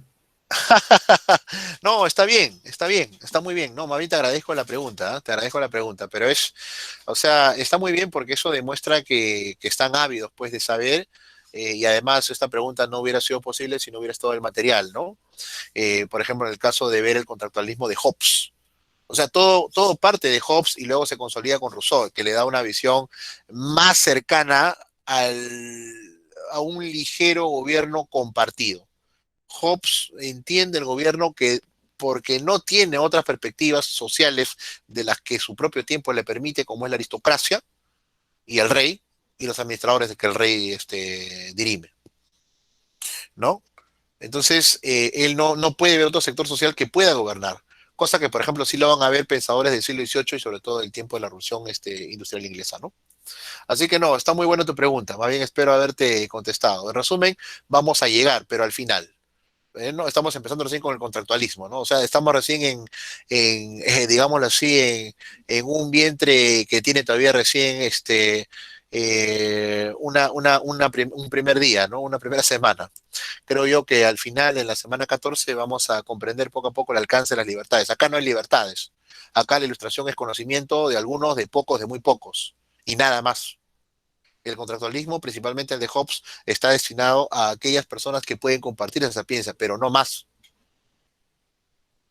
No, está bien, está muy bien. No, más bien te agradezco la pregunta, ¿eh? Te agradezco la pregunta, pero o sea, está muy bien porque eso demuestra que están ávidos, pues, de saber, y además esta pregunta no hubiera sido posible si no hubiera estado el material, ¿no? Por ejemplo, en el caso de ver el contractualismo de Hobbes. O sea, todo parte de Hobbes y luego se consolida con Rousseau, que le da una visión más cercana a un ligero gobierno compartido. Hobbes entiende el gobierno que porque no tiene otras perspectivas sociales de las que su propio tiempo le permite, como es la aristocracia y el rey y los administradores que el rey dirime, ¿no? Entonces, él no puede ver otro sector social que pueda gobernar, cosa que, por ejemplo, sí lo van a ver pensadores del siglo XVIII y sobre todo del tiempo de la Revolución Industrial Inglesa, ¿no? Así que no, está muy buena tu pregunta, más bien espero haberte contestado. En resumen, vamos a llegar, pero al final. No, estamos empezando recién con el contractualismo, ¿no? O sea, estamos recién digámoslo así, en un vientre que tiene todavía recién un primer día, ¿no? Una primera semana. Creo yo que al final, en la semana 14, vamos a comprender poco a poco el alcance de las libertades. Acá no hay libertades. Acá la ilustración es conocimiento de algunos, de pocos, de muy pocos. Y nada más. El contractualismo, principalmente el de Hobbes, está destinado a aquellas personas que pueden compartir esa sapiencia, pero no más.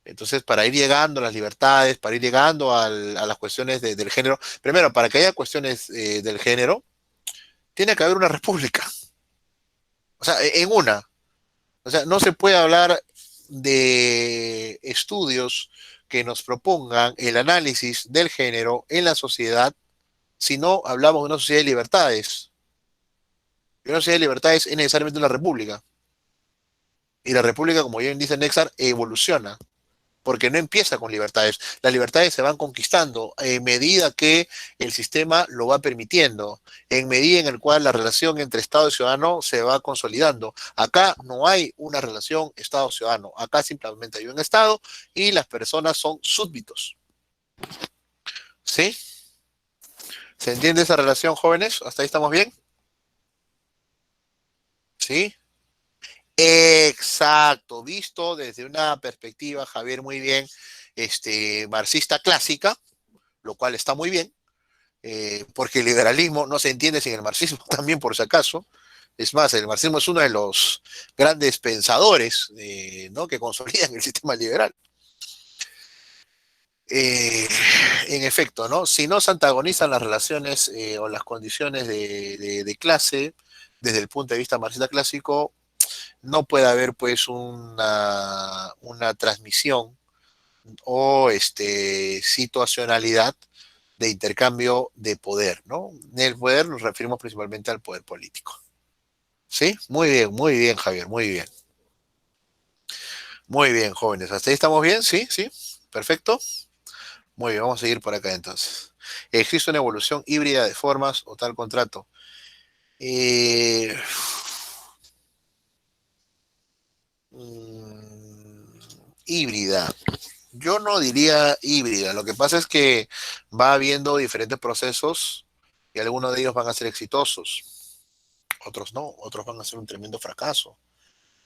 Entonces, para ir llegando a las libertades, para ir llegando a las cuestiones del género, primero, para que haya cuestiones del género, tiene que haber una república. O sea, en una. O sea, no se puede hablar de estudios que nos propongan el análisis del género en la sociedad si no hablamos de una sociedad de libertades. una sociedad de libertades es necesariamente una república. Y la república, como bien dice Nexar, evoluciona, porque no empieza con libertades. Las libertades se van conquistando en medida que el sistema lo va permitiendo, en medida en la cual la relación entre Estado y ciudadano se va consolidando. Acá no hay una relación Estado-ciudadano, acá simplemente hay un Estado y las personas son súbditos. ¿Sí? ¿Se entiende esa relación, jóvenes? ¿Hasta ahí estamos bien? ¿Sí? Exacto, visto desde una perspectiva, Javier, muy bien, marxista clásica, lo cual está muy bien, porque el liberalismo no se entiende sin el marxismo también, por si acaso. Es más, el marxismo es uno de los grandes pensadores, ¿no?, que consolidan el sistema liberal. Eh, en efecto, ¿no? Si no se antagonizan las relaciones o las condiciones de clase desde el punto de vista marxista clásico, no puede haber pues una transmisión o situacionalidad de intercambio de poder, ¿no? En el poder nos referimos principalmente al poder político. ¿Sí? Muy bien, Javier, muy bien. Muy bien, jóvenes. ¿Hasta ahí estamos bien? ¿Sí? ¿Sí? Perfecto. Muy bien, vamos a seguir por acá entonces. ¿Existe una evolución híbrida de formas o tal contrato? Eh, híbrida. Yo no diría híbrida. Lo que pasa es que va habiendo diferentes procesos y algunos de ellos van a ser exitosos. Otros no. Otros van a ser un tremendo fracaso.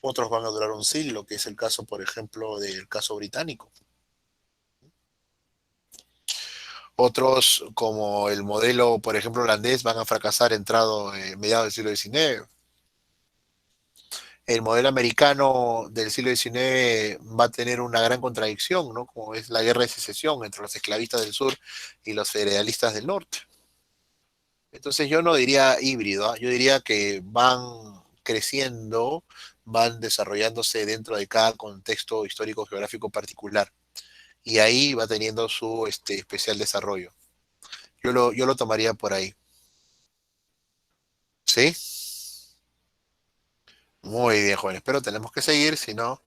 Otros van a durar un siglo, que es el caso, por ejemplo, del caso británico. Otros, como el modelo, por ejemplo, holandés, van a fracasar entrado en mediados del siglo XIX. El modelo americano del siglo XIX va a tener una gran contradicción, ¿no? Como es la guerra de secesión entre los esclavistas del sur y los federalistas del norte. Entonces yo no diría híbrido, ¿ah? Yo diría que van creciendo, van desarrollándose dentro de cada contexto histórico geográfico particular. Y ahí va teniendo su especial desarrollo. Yo lo tomaría por ahí. ¿Sí? Muy bien, jóvenes. Pero tenemos que seguir, si no,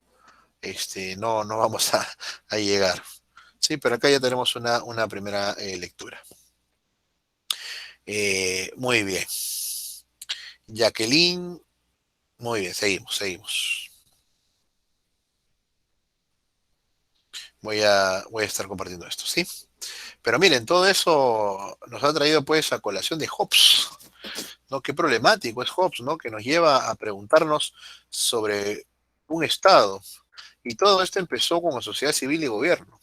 no vamos a llegar. Sí, pero acá ya tenemos una primera lectura. Muy bien. Jacqueline, muy bien, seguimos. Voy a estar compartiendo esto, ¿sí? Pero miren, todo eso nos ha traído pues a colación de Hobbes, ¿no? Qué problemático es Hobbes, ¿no? Que nos lleva a preguntarnos sobre un Estado. Y todo esto empezó con la sociedad civil y gobierno.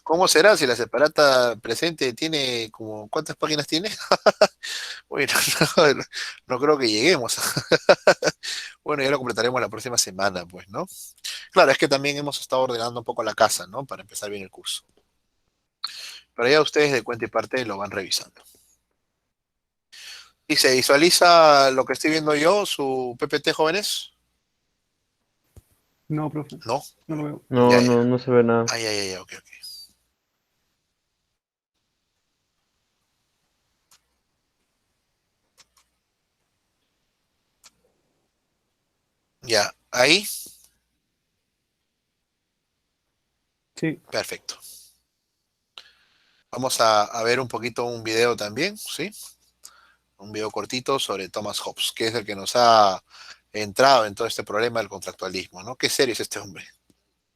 ¿Cómo será si la separata presente tiene como, ¿cuántas páginas tiene? Bueno, no, no creo que lleguemos. Bueno, ya lo completaremos la próxima semana, pues, ¿no? Claro, es que también hemos estado ordenando un poco la casa, ¿no? Para empezar bien el curso. Pero ya ustedes de cuenta y parte lo van revisando. ¿Y se visualiza lo que estoy viendo yo, su PPT, jóvenes? No, profe, No, no lo veo. No, ya, ya. no se ve nada. Ay, ok. Ya, ahí, Sí, perfecto. Vamos a ver un poquito un video también, ¿sí? Un video cortito sobre Thomas Hobbes, que es el que nos ha entrado en todo este problema del contractualismo, ¿no? Qué serio es este hombre.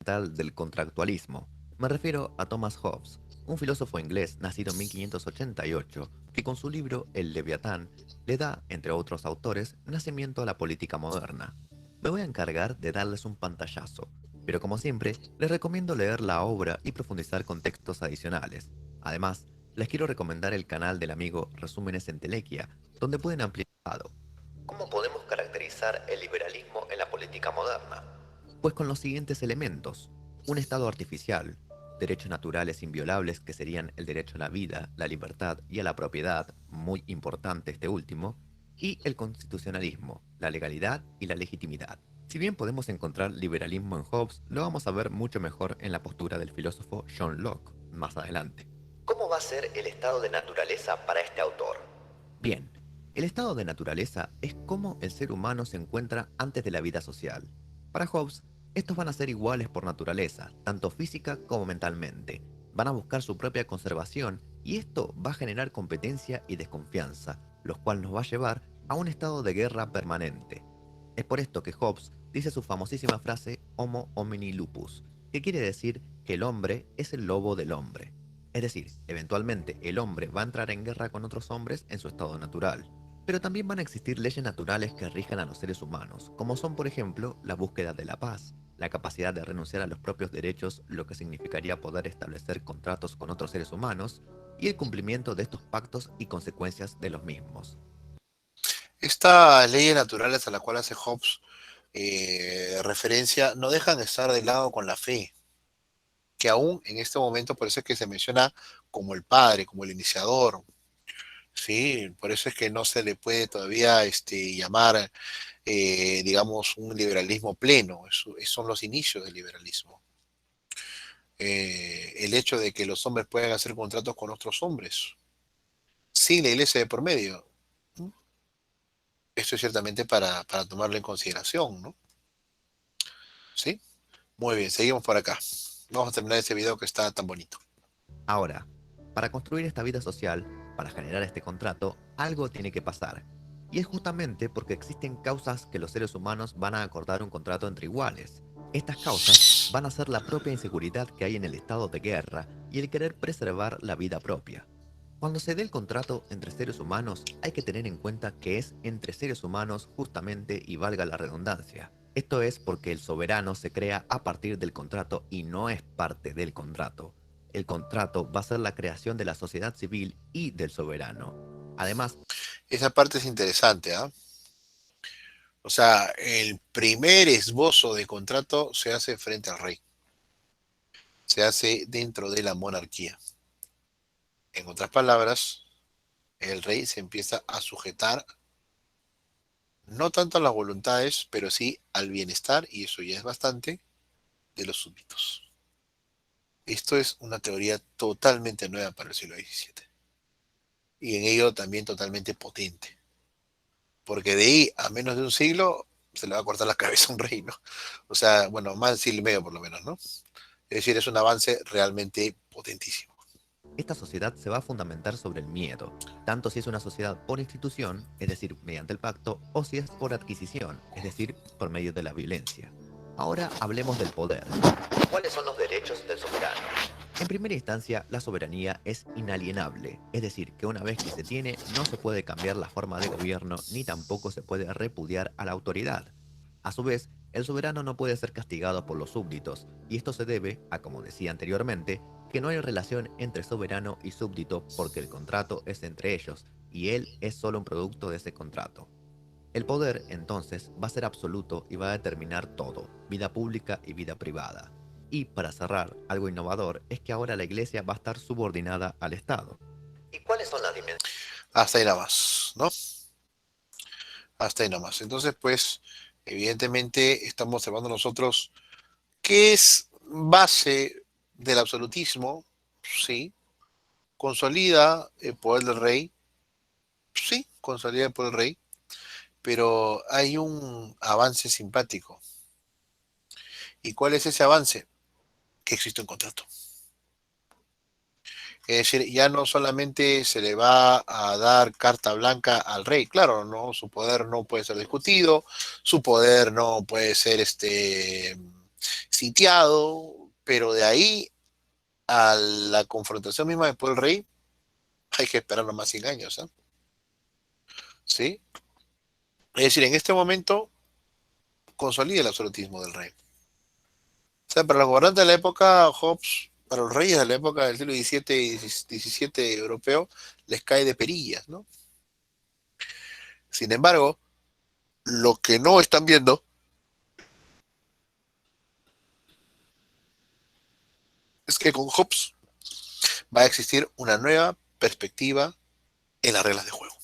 Del contractualismo. Me refiero a Thomas Hobbes, un filósofo inglés nacido en 1588, que con su libro El Leviatán le da, entre otros autores, nacimiento a la política moderna. Me voy a encargar de darles un pantallazo, pero como siempre, les recomiendo leer la obra y profundizar con textos adicionales. Además, les quiero recomendar el canal del amigo Resúmenes en Telequia, donde pueden ampliar. ¿Cómo podemos caracterizar el liberalismo en la política moderna? Pues con los siguientes elementos: un Estado artificial, derechos naturales inviolables que serían el derecho a la vida, la libertad y a la propiedad, muy importante este último, y el constitucionalismo, la legalidad y la legitimidad. Si bien podemos encontrar liberalismo en Hobbes, lo vamos a ver mucho mejor en la postura del filósofo John Locke más adelante. ¿Cómo va a ser el estado de naturaleza para este autor? Bien, El estado de naturaleza es cómo el ser humano se encuentra antes de la vida social. Para Hobbes, estos van a ser iguales por naturaleza, tanto física como mentalmente. Van a buscar su propia conservación y esto va a generar competencia y desconfianza, lo cual nos va a llevar a un estado de guerra permanente. Es por esto que Hobbes dice su famosísima frase Homo homini lupus, que quiere decir que el hombre es el lobo del hombre. Es decir, eventualmente el hombre va a entrar en guerra con otros hombres en su estado natural. Pero también van a existir leyes naturales que rijan a los seres humanos, como son por ejemplo la búsqueda de la paz, la capacidad de renunciar a los propios derechos, lo que significaría poder establecer contratos con otros seres humanos, y el cumplimiento de estos pactos y consecuencias de los mismos. Estas leyes naturales a las cuales hace Hobbes referencia no dejan de estar de lado con la fe, que aún en este momento por eso es que se menciona como el padre, como el iniciador, ¿sí? Por eso es que no se le puede todavía llamar, digamos, un liberalismo pleno. Son los inicios del liberalismo. El hecho de que los hombres puedan hacer contratos con otros hombres, sin la iglesia de por medio. Esto es ciertamente para tomarlo en consideración, ¿no? ¿Sí? Muy bien, seguimos por acá. Vamos a terminar este video que está tan bonito. Ahora, para construir esta vida social, para generar este contrato, algo tiene que pasar. Y es justamente porque existen causas que los seres humanos van a acordar un contrato entre iguales. Estas causas van a ser la propia inseguridad que hay en el estado de guerra y el querer preservar la vida propia. Cuando se dé el contrato entre seres humanos, hay que tener en cuenta que es entre seres humanos justamente y valga la redundancia. Esto es porque el soberano se crea a partir del contrato y no es parte del contrato. El contrato va a ser la creación de la sociedad civil y del soberano. Además, Esa parte es interesante, ¿ah? O sea, el primer esbozo de contrato se hace frente al rey. Se hace dentro de la monarquía. En otras palabras, el rey se empieza a sujetar no tanto a las voluntades, pero sí al bienestar, y eso ya es bastante, de los súbditos. Esto es una teoría totalmente nueva para el siglo XVII. Y en ello también totalmente potente. Porque de ahí a menos de un siglo se le va a cortar la cabeza a un rey, ¿no? O sea, bueno, más de siglo y medio por lo menos, ¿no? Es decir, es un avance realmente potentísimo. esta sociedad se va a fundamentar sobre el miedo, tanto si es una sociedad por institución, es decir, mediante el pacto, o si es por adquisición, es decir, por medio de la violencia. Ahora hablemos del poder. ¿Cuáles son los derechos del soberano? En primera instancia, la soberanía es inalienable, es decir, que una vez que se tiene, no se puede cambiar la forma de gobierno ni tampoco se puede repudiar a la autoridad. A su vez, el soberano no puede ser castigado por los súbditos, y esto se debe a, como decía anteriormente, que no hay relación entre soberano y súbdito porque el contrato es entre ellos, y él es solo un producto de ese contrato. El poder, entonces, va a ser absoluto y va a determinar todo, vida pública y vida privada. Y, para cerrar, algo innovador es que ahora la iglesia va a estar subordinada al Estado. ¿Y cuáles son las dimensiones? Hasta ahí nada más, ¿no? Hasta ahí nada más. Entonces, pues, evidentemente estamos observando nosotros qué es base del absolutismo, sí, consolida el poder del rey, sí, consolida el poder del rey, pero hay un avance simpático. ¿Y cuál es ese avance? Que existe un contrato. Es decir, ya no solamente se le va a dar carta blanca al rey, claro, no, su poder no puede ser discutido, su poder no puede ser sitiado, pero de ahí a la confrontación misma después del rey, hay que esperar más 100 años, ¿eh? ¿Sí? Es decir, en este momento consolida el absolutismo del rey. O sea, para los gobernantes de la época, Hobbes, para los reyes de la época del siglo XVII y XVII europeo, les cae de perillas, ¿no? Sin embargo, lo que no están viendo es que con Hobbes va a existir una nueva perspectiva en las reglas de juego.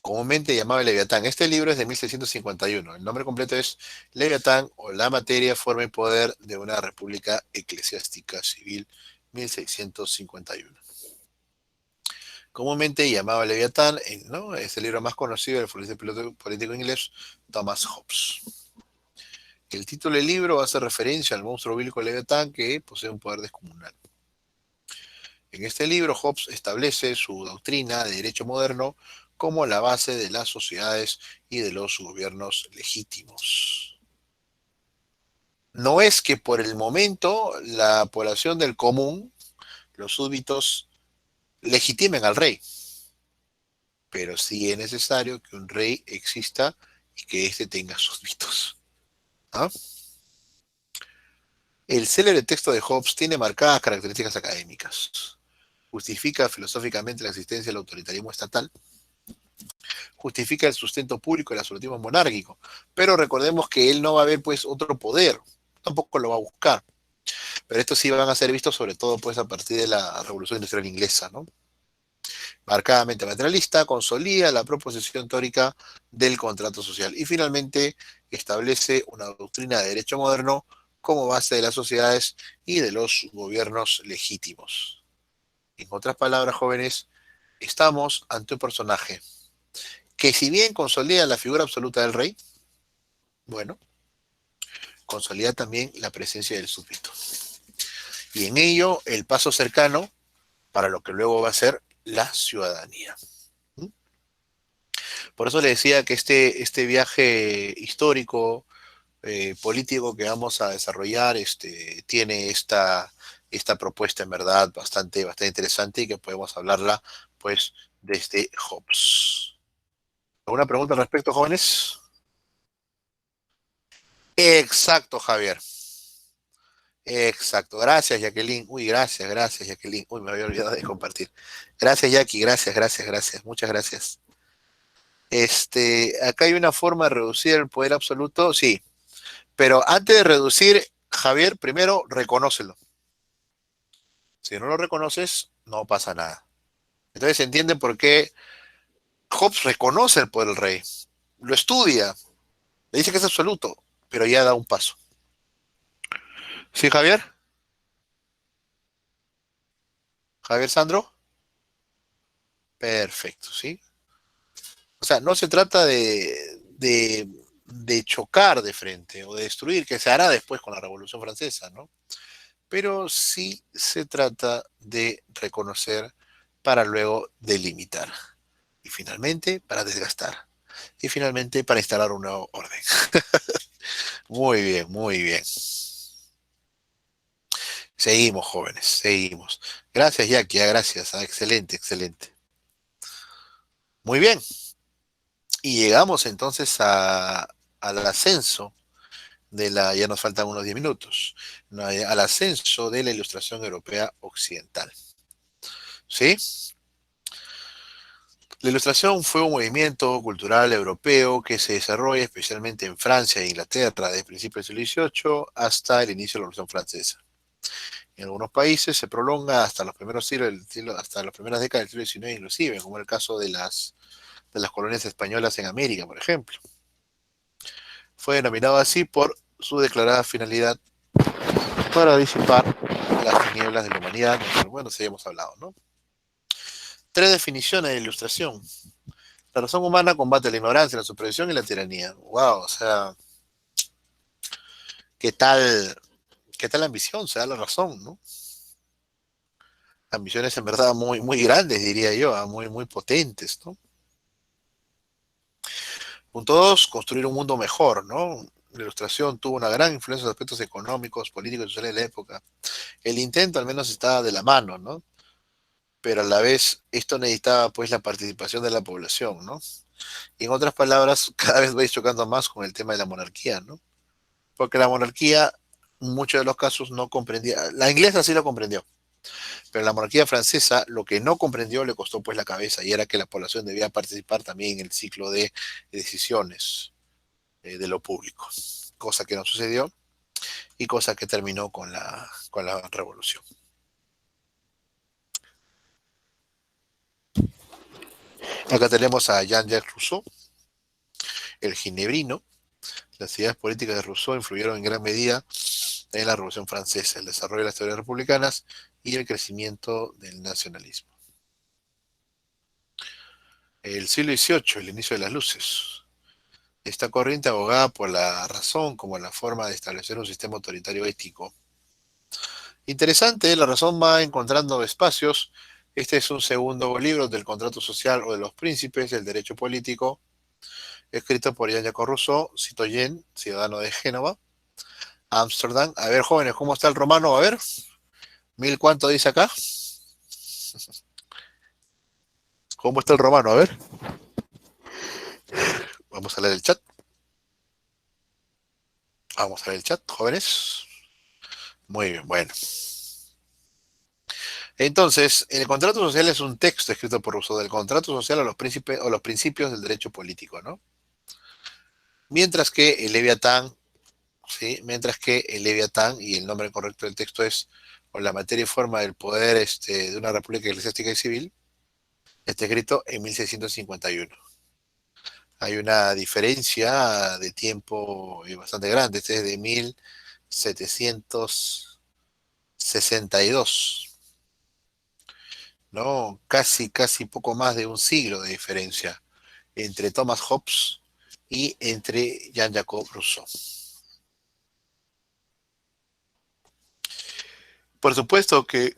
Comúnmente llamado el Leviatán. Este libro es de 1651. El nombre completo es Leviatán o La materia, forma y poder de una república eclesiástica civil, 1651. comúnmente llamado Leviatán, ¿no? Es el libro más conocido del político inglés Thomas Hobbes. El título del libro hace referencia al monstruo bíblico Leviatán que posee un poder descomunal. En este libro, Hobbes establece su doctrina de derecho moderno como la base de las sociedades y de los gobiernos legítimos. No es que por el momento la población del común, los súbditos, legitimen al rey, pero sí es necesario que un rey exista y que éste tenga súbditos. ¿Ah? El célebre texto de Hobbes tiene marcadas características académicas. Justifica filosóficamente la existencia del autoritarismo estatal. Justifica el sustento público del absolutismo monárquico. Pero recordemos que él no va a ver pues otro poder. Tampoco lo va a buscar. Pero estos sí van a ser vistos sobre todo pues a partir de la Revolución Industrial Inglesa, ¿no? Marcadamente materialista, consolida la proposición teórica del contrato social y finalmente establece una doctrina de derecho moderno como base de las sociedades y de los gobiernos legítimos. En otras palabras, jóvenes, estamos ante un personaje que si bien consolida la figura absoluta del rey, bueno, consolida también la presencia del súbdito. Y en ello el paso cercano para lo que luego va a ser la ciudadanía. Por eso le decía que este viaje histórico, político que vamos a desarrollar, tiene esta propuesta en verdad bastante interesante y que podemos hablarla pues desde Hobbes. ¿Alguna pregunta al respecto, jóvenes? Exacto, Javier. Exacto. Gracias, Jacqueline. Uy, gracias, Jacqueline. Uy, me había olvidado de compartir. Gracias, Jackie. Gracias. Muchas gracias. Acá hay una forma de reducir el poder absoluto, sí. Pero antes de reducir, Javier, primero reconócelo. Si no lo reconoces, no pasa nada. Entonces entienden por qué Hobbes reconoce el poder del rey. Lo estudia. Le dice que es absoluto, pero ya da un paso. ¿Sí, Javier? ¿Javier Sandro? Perfecto, ¿sí? O sea, no se trata de chocar de frente o de destruir, que se hará después con la Revolución Francesa, ¿no? Pero sí se trata de reconocer para luego delimitar. Y finalmente para desgastar. Y finalmente para instalar un nuevo orden. Muy bien, muy bien. Seguimos, jóvenes, seguimos. Gracias, Jackie, gracias. Excelente. Muy bien. Y llegamos entonces al ascenso ya nos faltan unos 10 minutos, ¿no? Al ascenso de la Ilustración Europea Occidental. ¿Sí? La Ilustración fue un movimiento cultural europeo que se desarrolla especialmente en Francia e Inglaterra desde principios del siglo XVIII hasta el inicio de la Revolución Francesa. En algunos países se prolonga hasta los primeros hasta las primeras décadas del siglo XIX inclusive, como el caso de las colonias españolas en América, por ejemplo. Fue denominado así por su declarada finalidad para disipar las tinieblas de la humanidad, bueno, sí hemos hablado, ¿no? 3 definiciones de ilustración. La razón humana combate la ignorancia, la superstición y la tiranía. Wow, o sea, ¿qué tal la ambición? Se da la razón, ¿no? Ambiciones en verdad muy grandes, diría yo, muy potentes, ¿no? Punto 2, construir un mundo mejor, ¿no? La ilustración tuvo una gran influencia en los aspectos económicos, políticos y sociales de la época. El intento al menos estaba de la mano, ¿no? Pero a la vez esto necesitaba pues la participación de la población, ¿no? Y en otras palabras, cada vez vais chocando más con el tema de la monarquía, ¿no? Porque la monarquía, en muchos de los casos, no comprendía. La inglesa sí lo comprendió, pero la monarquía francesa lo que no comprendió le costó pues la cabeza, y era que la población debía participar también en el ciclo de decisiones de lo público, cosa que no sucedió y cosa que terminó con la revolución. Acá tenemos a Jean-Jacques Rousseau, el ginebrino. Las ideas políticas de Rousseau influyeron en gran medida en la Revolución Francesa, el desarrollo de las teorías republicanas y el crecimiento del nacionalismo. El siglo XVIII, el inicio de las luces. Esta corriente abogaba por la razón como la forma de establecer un sistema autoritario ético. Interesante, la razón va encontrando espacios. Este es un segundo libro del contrato social o de los príncipes del derecho político, escrito por Jean-Jacques Rousseau, citoyen, ciudadano de Génova, Ámsterdam. A ver, jóvenes, ¿cómo está el romano? A ver, ¿1000 cuánto dice acá? ¿Cómo está el romano? A ver. Vamos a leer el chat. Vamos a leer el chat, jóvenes. Muy bien, bueno. Entonces, el contrato social es un texto escrito por Rousseau del contrato social o los principios del derecho político, ¿no? Mientras que el Leviatán, ¿sí? Mientras que el Leviatán, y el nombre correcto del texto es o la materia y forma del poder de una república eclesiástica y civil, está escrito en 1651. Hay una diferencia de tiempo bastante grande. Este es de 1762, ¿no? Casi poco más de un siglo de diferencia entre Thomas Hobbes y entre Jean-Jacques Rousseau. Por supuesto que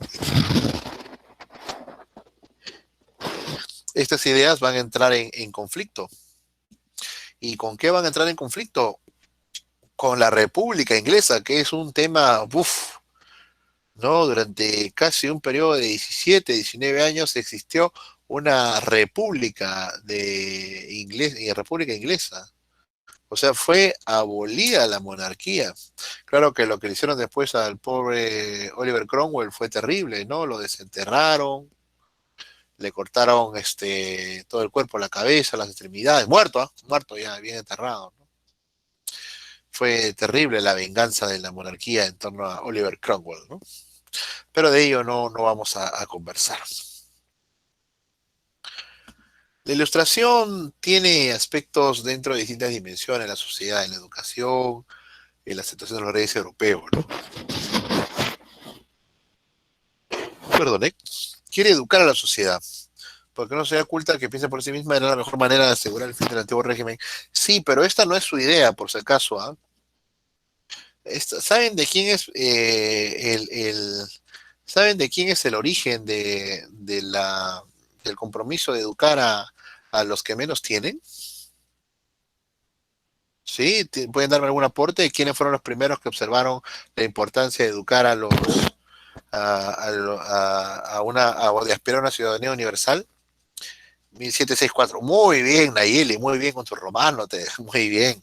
estas ideas van a entrar en conflicto. ¿Y con qué van a entrar en conflicto? Con la República Inglesa, que es un tema, ¿no? Durante casi un periodo de 17, 19 años existió una república República Inglesa. O sea, fue abolida la monarquía. Claro que lo que le hicieron después al pobre Oliver Cromwell fue terrible, ¿no? Lo desenterraron, le cortaron todo el cuerpo, la cabeza, las extremidades, muerto ya, bien enterrado, ¿no? Fue terrible la venganza de la monarquía en torno a Oliver Cromwell, ¿no? Pero de ello no vamos a conversar. La ilustración tiene aspectos dentro de distintas dimensiones, la sociedad, en la educación, en la aceptación de los reyes europeos, ¿no? Perdón, quiere educar a la sociedad, porque no se da culta que piensa por sí misma era la mejor manera de asegurar el fin del antiguo régimen. Sí, pero esta no es su idea, por si acaso, ¿ah? ¿Saben de quién es ¿saben de quién es el origen del compromiso de educar a los que menos tienen? ¿Sí? ¿Pueden darme algún aporte de quiénes fueron los primeros que observaron la importancia de educar a los de aspirar a una ciudadanía universal? 1764. Muy bien, Nayeli, muy bien con tu romano, muy bien.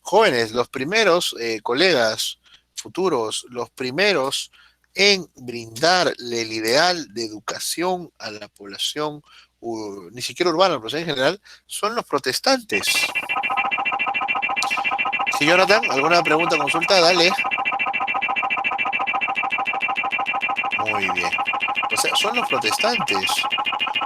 Jóvenes, los primeros colegas futuros, los primeros en brindar el ideal de educación a la población, ni siquiera urbana, la población en general, son los protestantes. Sí, Jonathan, ¿alguna pregunta, consulta? Dale. Muy bien. O sea, son los protestantes.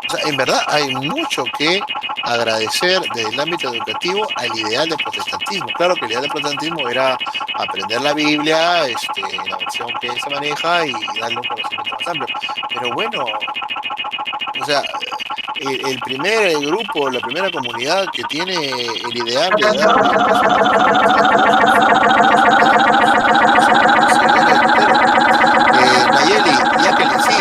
O sea, en verdad hay mucho que agradecer desde el ámbito educativo al ideal del protestantismo. Claro que el ideal del protestantismo era aprender la Biblia, la versión que se maneja y darle un conocimiento más amplio. Pero bueno, o sea, el primer grupo, la primera comunidad que tiene el ideal de Nayeli, ya que le sí.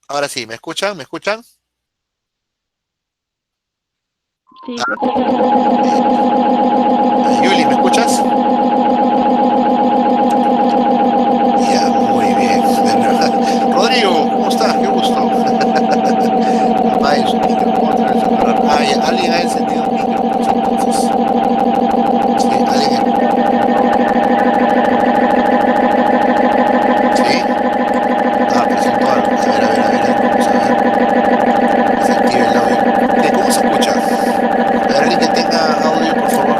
Ahora sí, ¿me escuchan? ¿Me escuchan? Sí, Yuli, ¿me escuchas? Ya, muy bien. Rodrigo, ¿cómo estás? Qué gusto. Apague su micro, otra vez cerrar. Alguien ha encendido un micro, pues, entonces. Sí, alguien. Sí. Presentó algo. A ver, vamos a ver. Desactive el audio. ¿Cómo se escucha? A ver, alguien que tenga audio, por favor.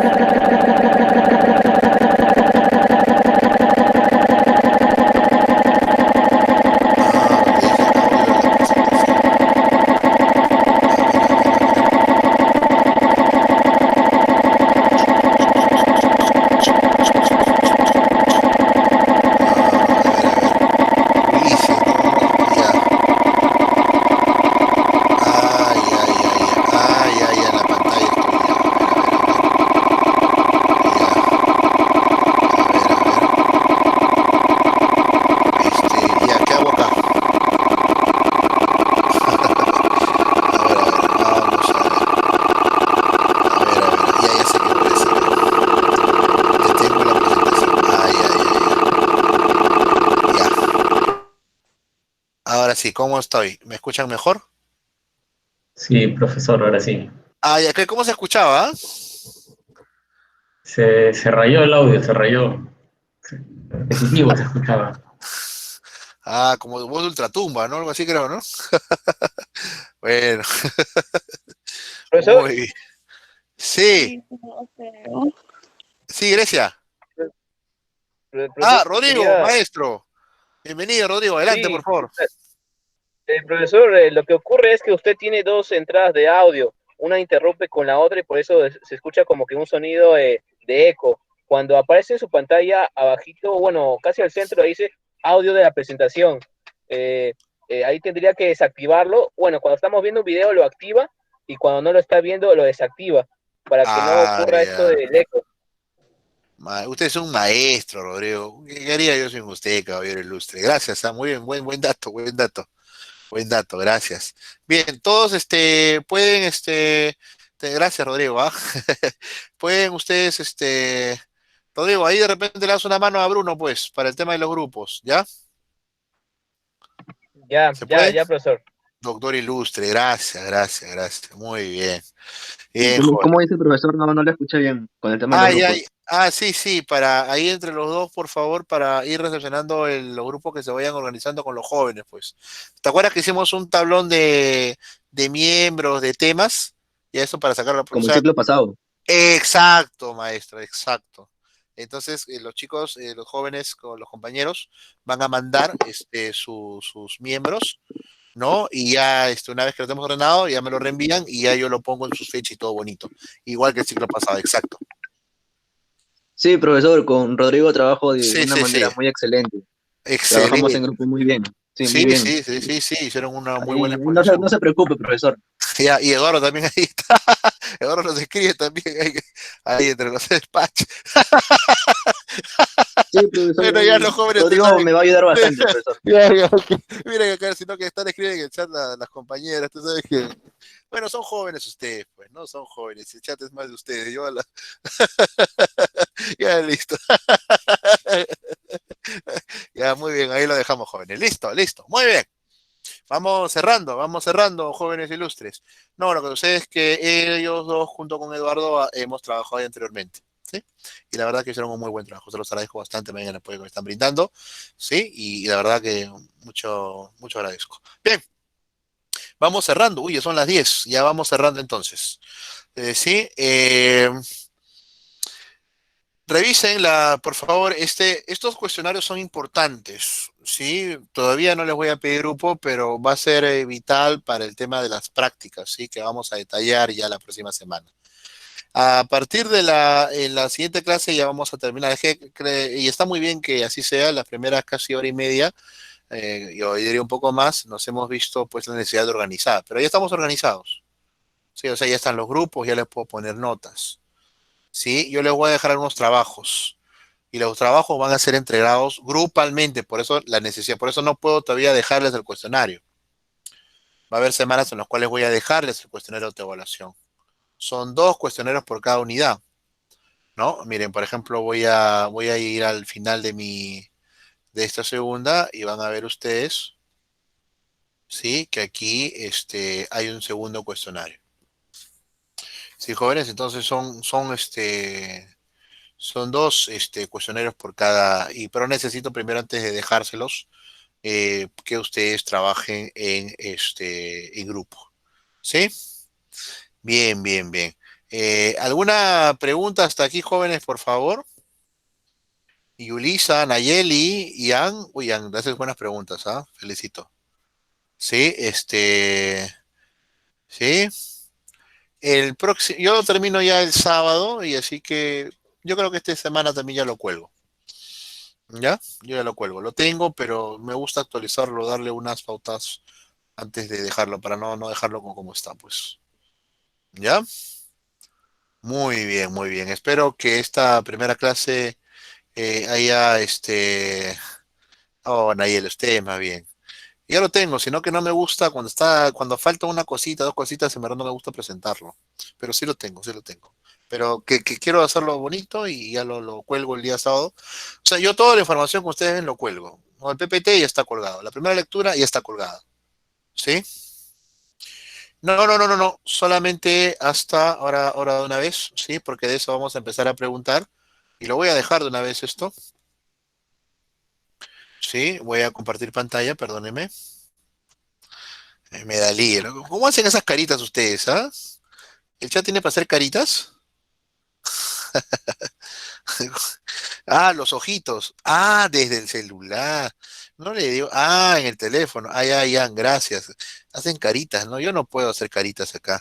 Ahora sí, ¿cómo estoy? ¿Me escuchan mejor? Sí, profesor, ahora sí. Ah, ya, ¿cómo se escuchaba? Se rayó el audio, se rayó. Repetitivo se escuchaba. Ah, como de voz de ultratumba, ¿no? Algo así creo, ¿no? Bueno, Profesor, muy bien. Sí, sí, Grecia. Ah, profesor, Rodrigo, quería, maestro. Bienvenido, Rodrigo. Adelante, por sí, favor. profesor, lo que ocurre es que usted tiene dos entradas de audio, una interrumpe con la otra y por eso se escucha como que un sonido de eco. Cuando aparece en su pantalla abajito, bueno, casi al centro dice audio de la presentación. Eh, ahí tendría que desactivarlo. Bueno, cuando estamos viendo un video lo activa y cuando no lo está viendo lo desactiva para que no Ah, ocurra esto ya. del eco. Usted es un maestro, Rodrigo. ¿Qué haría yo sin usted, caballero ilustre? Gracias, muy bien, buen dato, buen dato. Buen dato, gracias. Bien, todos pueden, gracias, Rodrigo, ¿ah? Pueden ustedes, Rodrigo, ahí de repente le das una mano a Bruno, pues, para el tema de los grupos, ¿ya? Ya, ¿Se ya, puede? ya, profesor. Doctor ilustre, gracias, gracias, gracias. Muy bien. Bien, ¿Cómo, joven. cómo dice el profesor? No, no lo escuché bien con el tema de los Ah, ya, grupos. sí, sí, para ahí entre los dos, por favor, para ir recepcionando los grupos que se vayan organizando con los jóvenes, pues. ¿Te acuerdas que hicimos un tablón de miembros, de temas? Y eso para sacar la... O Como el sea, ciclo pasado. exacto, maestro, exacto. Entonces, los chicos, los jóvenes, con los compañeros, van a mandar sus miembros, ¿no? Y ya una vez que lo tenemos ordenado, ya me lo reenvían y ya yo lo pongo en su fecha y todo bonito. Igual que el ciclo pasado, exacto. Sí, profesor, con Rodrigo trabajo de Sí, una sí, manera sí. muy excelente. Trabajamos en Excelente. grupo muy bien. Sí, muy Sí, bien. sí, sí, sí, sí, hicieron una muy Ahí, buena no exposición. se preocupe, profesor. Ya, y Eduardo también ahí está. Eduardo nos escribe también ahí entre los despachos. Sí, profesor. Bueno, ya los jóvenes Rodrigo tendrán. me va a ayudar bastante, profesor. Ya, ok. Miren acá, sino que están escribiendo en el chat las compañeras, tú sabes que. Bueno, son jóvenes ustedes, pues, ¿no? Son jóvenes. El chat es más de ustedes. Ya, listo. Ya, muy bien, ahí lo dejamos, jóvenes. Listo, listo. Muy bien. Vamos cerrando, jóvenes ilustres. No, lo que sucede es que ellos dos, junto con Eduardo, hemos trabajado ahí anteriormente, ¿sí? Y la verdad que hicieron un muy buen trabajo. Se los agradezco bastante también el apoyo que me están brindando, ¿sí? Y la verdad que mucho, mucho agradezco. Bien, vamos cerrando. Uy, ya son las 10. Ya vamos cerrando entonces. Sí, revisen por favor, estos cuestionarios son importantes, ¿sí? Todavía no les voy a pedir grupo, pero va a ser vital para el tema de las prácticas, ¿sí? Que vamos a detallar ya la próxima semana. A partir de en la siguiente clase ya vamos a terminar. Y está muy bien que así sea, las primeras casi hora y media, yo diría un poco más, nos hemos visto pues la necesidad de organizar, pero ya estamos organizados, ¿sí? O sea, ya están los grupos, ya les puedo poner notas. ¿Sí? Yo les voy a dejar algunos trabajos y los trabajos van a ser entregados grupalmente, por eso la necesidad, por eso no puedo todavía dejarles el cuestionario. Va a haber semanas en las cuales voy a dejarles el cuestionario de evaluación. Son 2 cuestionarios por cada unidad, ¿no? Miren, por ejemplo, voy a ir al final de esta segunda y van a ver ustedes, ¿sí? Que aquí hay un segundo cuestionario. Sí, jóvenes, entonces son 2 cuestionarios por cada, pero necesito primero antes de dejárselos que ustedes trabajen en grupo. ¿Sí? Bien, bien, bien. ¿Alguna pregunta hasta aquí, jóvenes, por favor? Yulisa, Nayeli, Ian. Uy, Ian, haces buenas preguntas, ¿ah? Felicito. Sí, sí. El próximo, yo lo termino ya el sábado y así que yo creo que esta semana también ya lo cuelgo. ¿Ya? Yo ya lo cuelgo. Lo tengo, pero me gusta actualizarlo, darle unas pautas antes de dejarlo, para no dejarlo como está, pues. ¿Ya? Muy bien, muy bien. Espero que esta primera clase haya Oh, Nayel, usted más bien. Ya lo tengo, sino que no me gusta cuando falta una cosita, 2 cositas, en verdad no me gusta presentarlo. Pero sí lo tengo, sí lo tengo. Pero que quiero hacerlo bonito y ya lo cuelgo el día sábado. O sea, yo toda la información que ustedes ven lo cuelgo. No, el PPT ya está colgado. La primera lectura ya está colgada. ¿Sí? No. Solamente hasta ahora de una vez, ¿sí? Porque de eso vamos a empezar a preguntar. Y lo voy a dejar de una vez esto. Sí, voy a compartir pantalla, perdóneme. Me da lío, ¿no? ¿Cómo hacen esas caritas ustedes, ah? ¿El chat tiene para hacer caritas? Ah, los ojitos. Ah, desde el celular. No le digo. Ah, en el teléfono. Ah, ya, gracias. Hacen caritas, ¿no? Yo no puedo hacer caritas acá.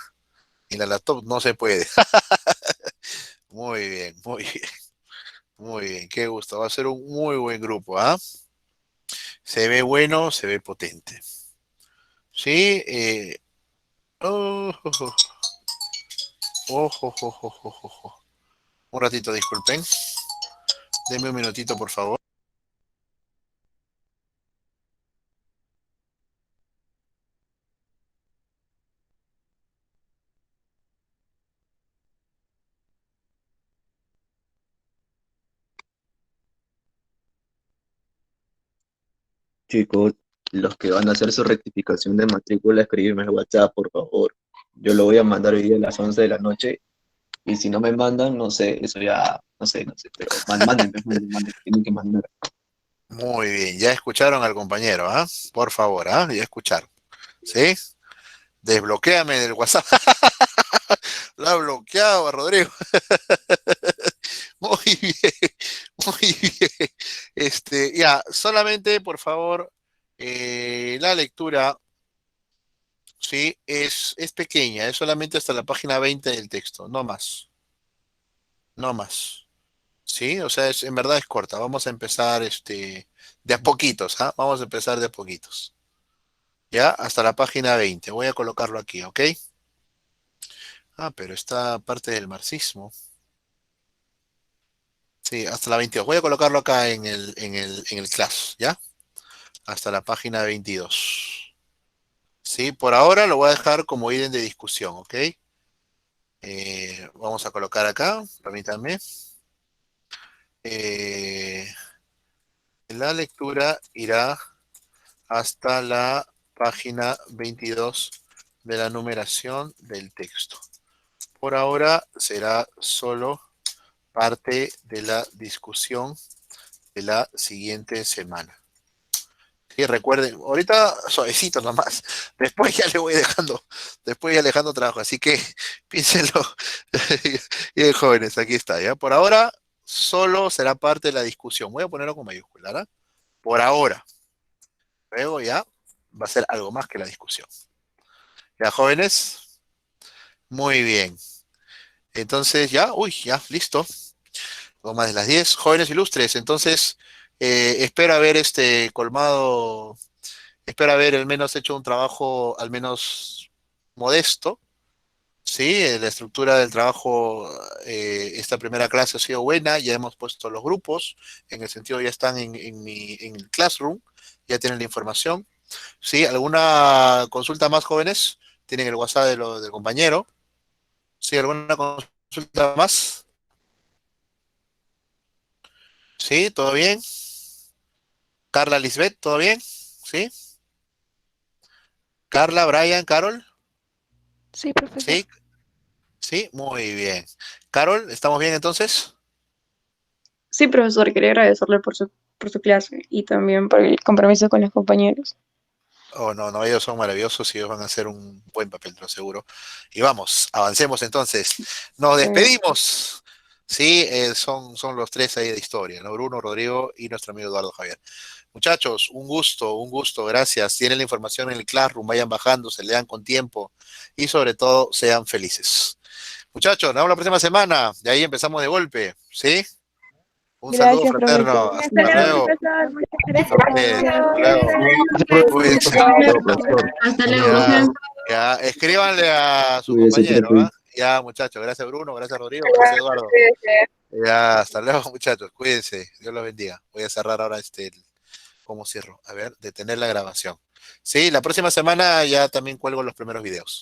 En la laptop no se puede. Muy bien, muy bien. Muy bien, qué gusto. Va a ser un muy buen grupo, ¿ah? Se ve bueno, se ve potente. Sí, oh, oh, oh, oh, oh, oh, oh, oh, oh. Un ratito, disculpen. Denme un minutito, por favor. Chicos, los que van a hacer su rectificación de matrícula, escríbeme al WhatsApp, por favor. Yo lo voy a mandar hoy día a las 11 de la noche. Y si no me mandan, no sé, eso ya, no sé, pero manden, tienen que mandar. Muy bien, ya escucharon al compañero, ¿ah? Por favor, ¿ah? Ya escucharon. ¿Sí? Desbloquéame del WhatsApp. Lo ha bloqueado a Rodrigo. Muy bien, muy bien. Ya, solamente, por favor, la lectura, sí, es pequeña, es solamente hasta la página 20 del texto, no más, no más. Sí, o sea, en verdad es corta. Vamos a empezar, de a poquitos, ¿ah? Vamos a empezar de a poquitos. Ya, hasta la página 20. Voy a colocarlo aquí, ¿ok? Ah, pero está parte del marxismo. Sí, hasta la 22. Voy a colocarlo acá en el class, ¿ya? Hasta la página 22. Sí, por ahora lo voy a dejar como ítem de discusión, ¿ok? Vamos a colocar acá, permítanme. Eh, la lectura irá hasta la página 22 de la numeración del texto. Por ahora será solo parte de la discusión de la siguiente semana. Sí, recuerden, ahorita suavecito nomás, después ya le dejando trabajo, así que piénsenlo. Bien, jóvenes, aquí está, ¿ya? Por ahora solo será parte de la discusión. Voy a ponerlo con mayúscula, ¿verdad? Por ahora. Luego ya va a ser algo más que la discusión. ¿Ya, jóvenes? Muy bien. Entonces ya, ya, listo. Algo más de las 10. Jóvenes ilustres, entonces espero haber colmado, espero haber al menos hecho un trabajo al menos modesto. Sí, la estructura del trabajo, esta primera clase ha sido buena, ya hemos puesto los grupos, en el sentido ya están en el Classroom, ya tienen la información. ¿Sí? ¿Alguna consulta más, jóvenes? ¿Tienen el WhatsApp del compañero? ¿Sí? ¿Alguna consulta más? ¿Sí? ¿Todo bien? Carla, Lisbeth, ¿todo bien? ¿Sí? Carla, Brian, Carol, Sí, profesor. ¿sí? ¿Sí? Muy bien. Carol, ¿estamos bien entonces? Sí, profesor, quería agradecerle por su clase y también por el compromiso con los compañeros. Oh, no, ellos son maravillosos y ellos van a hacer un buen papel, te lo aseguro. Y vamos, avancemos entonces. Nos despedimos. Sí, son los tres ahí de historia, ¿no? Bruno, Rodrigo y nuestro amigo Eduardo Javier. Muchachos, un gusto, gracias. Tienen la información en el Classroom, vayan bajando, se lean con tiempo y sobre todo sean felices. Muchachos, nos vemos la próxima semana. De ahí empezamos de golpe, ¿sí? Un saludo Gracias, fraterno. profesor. Hasta luego. A ustedes, hasta luego. Cuídense. Hasta luego. Ya, ya, escríbanle a su Cuídense, compañero, profe. ¿ah? Ya, muchachos, gracias Bruno, gracias Rodrigo, gracias Eduardo. Ya, hasta luego, muchachos, cuídense, Dios los bendiga. Voy a cerrar ahora ¿cómo cierro? A ver, detener la grabación. Sí, la próxima semana ya también cuelgo los primeros videos.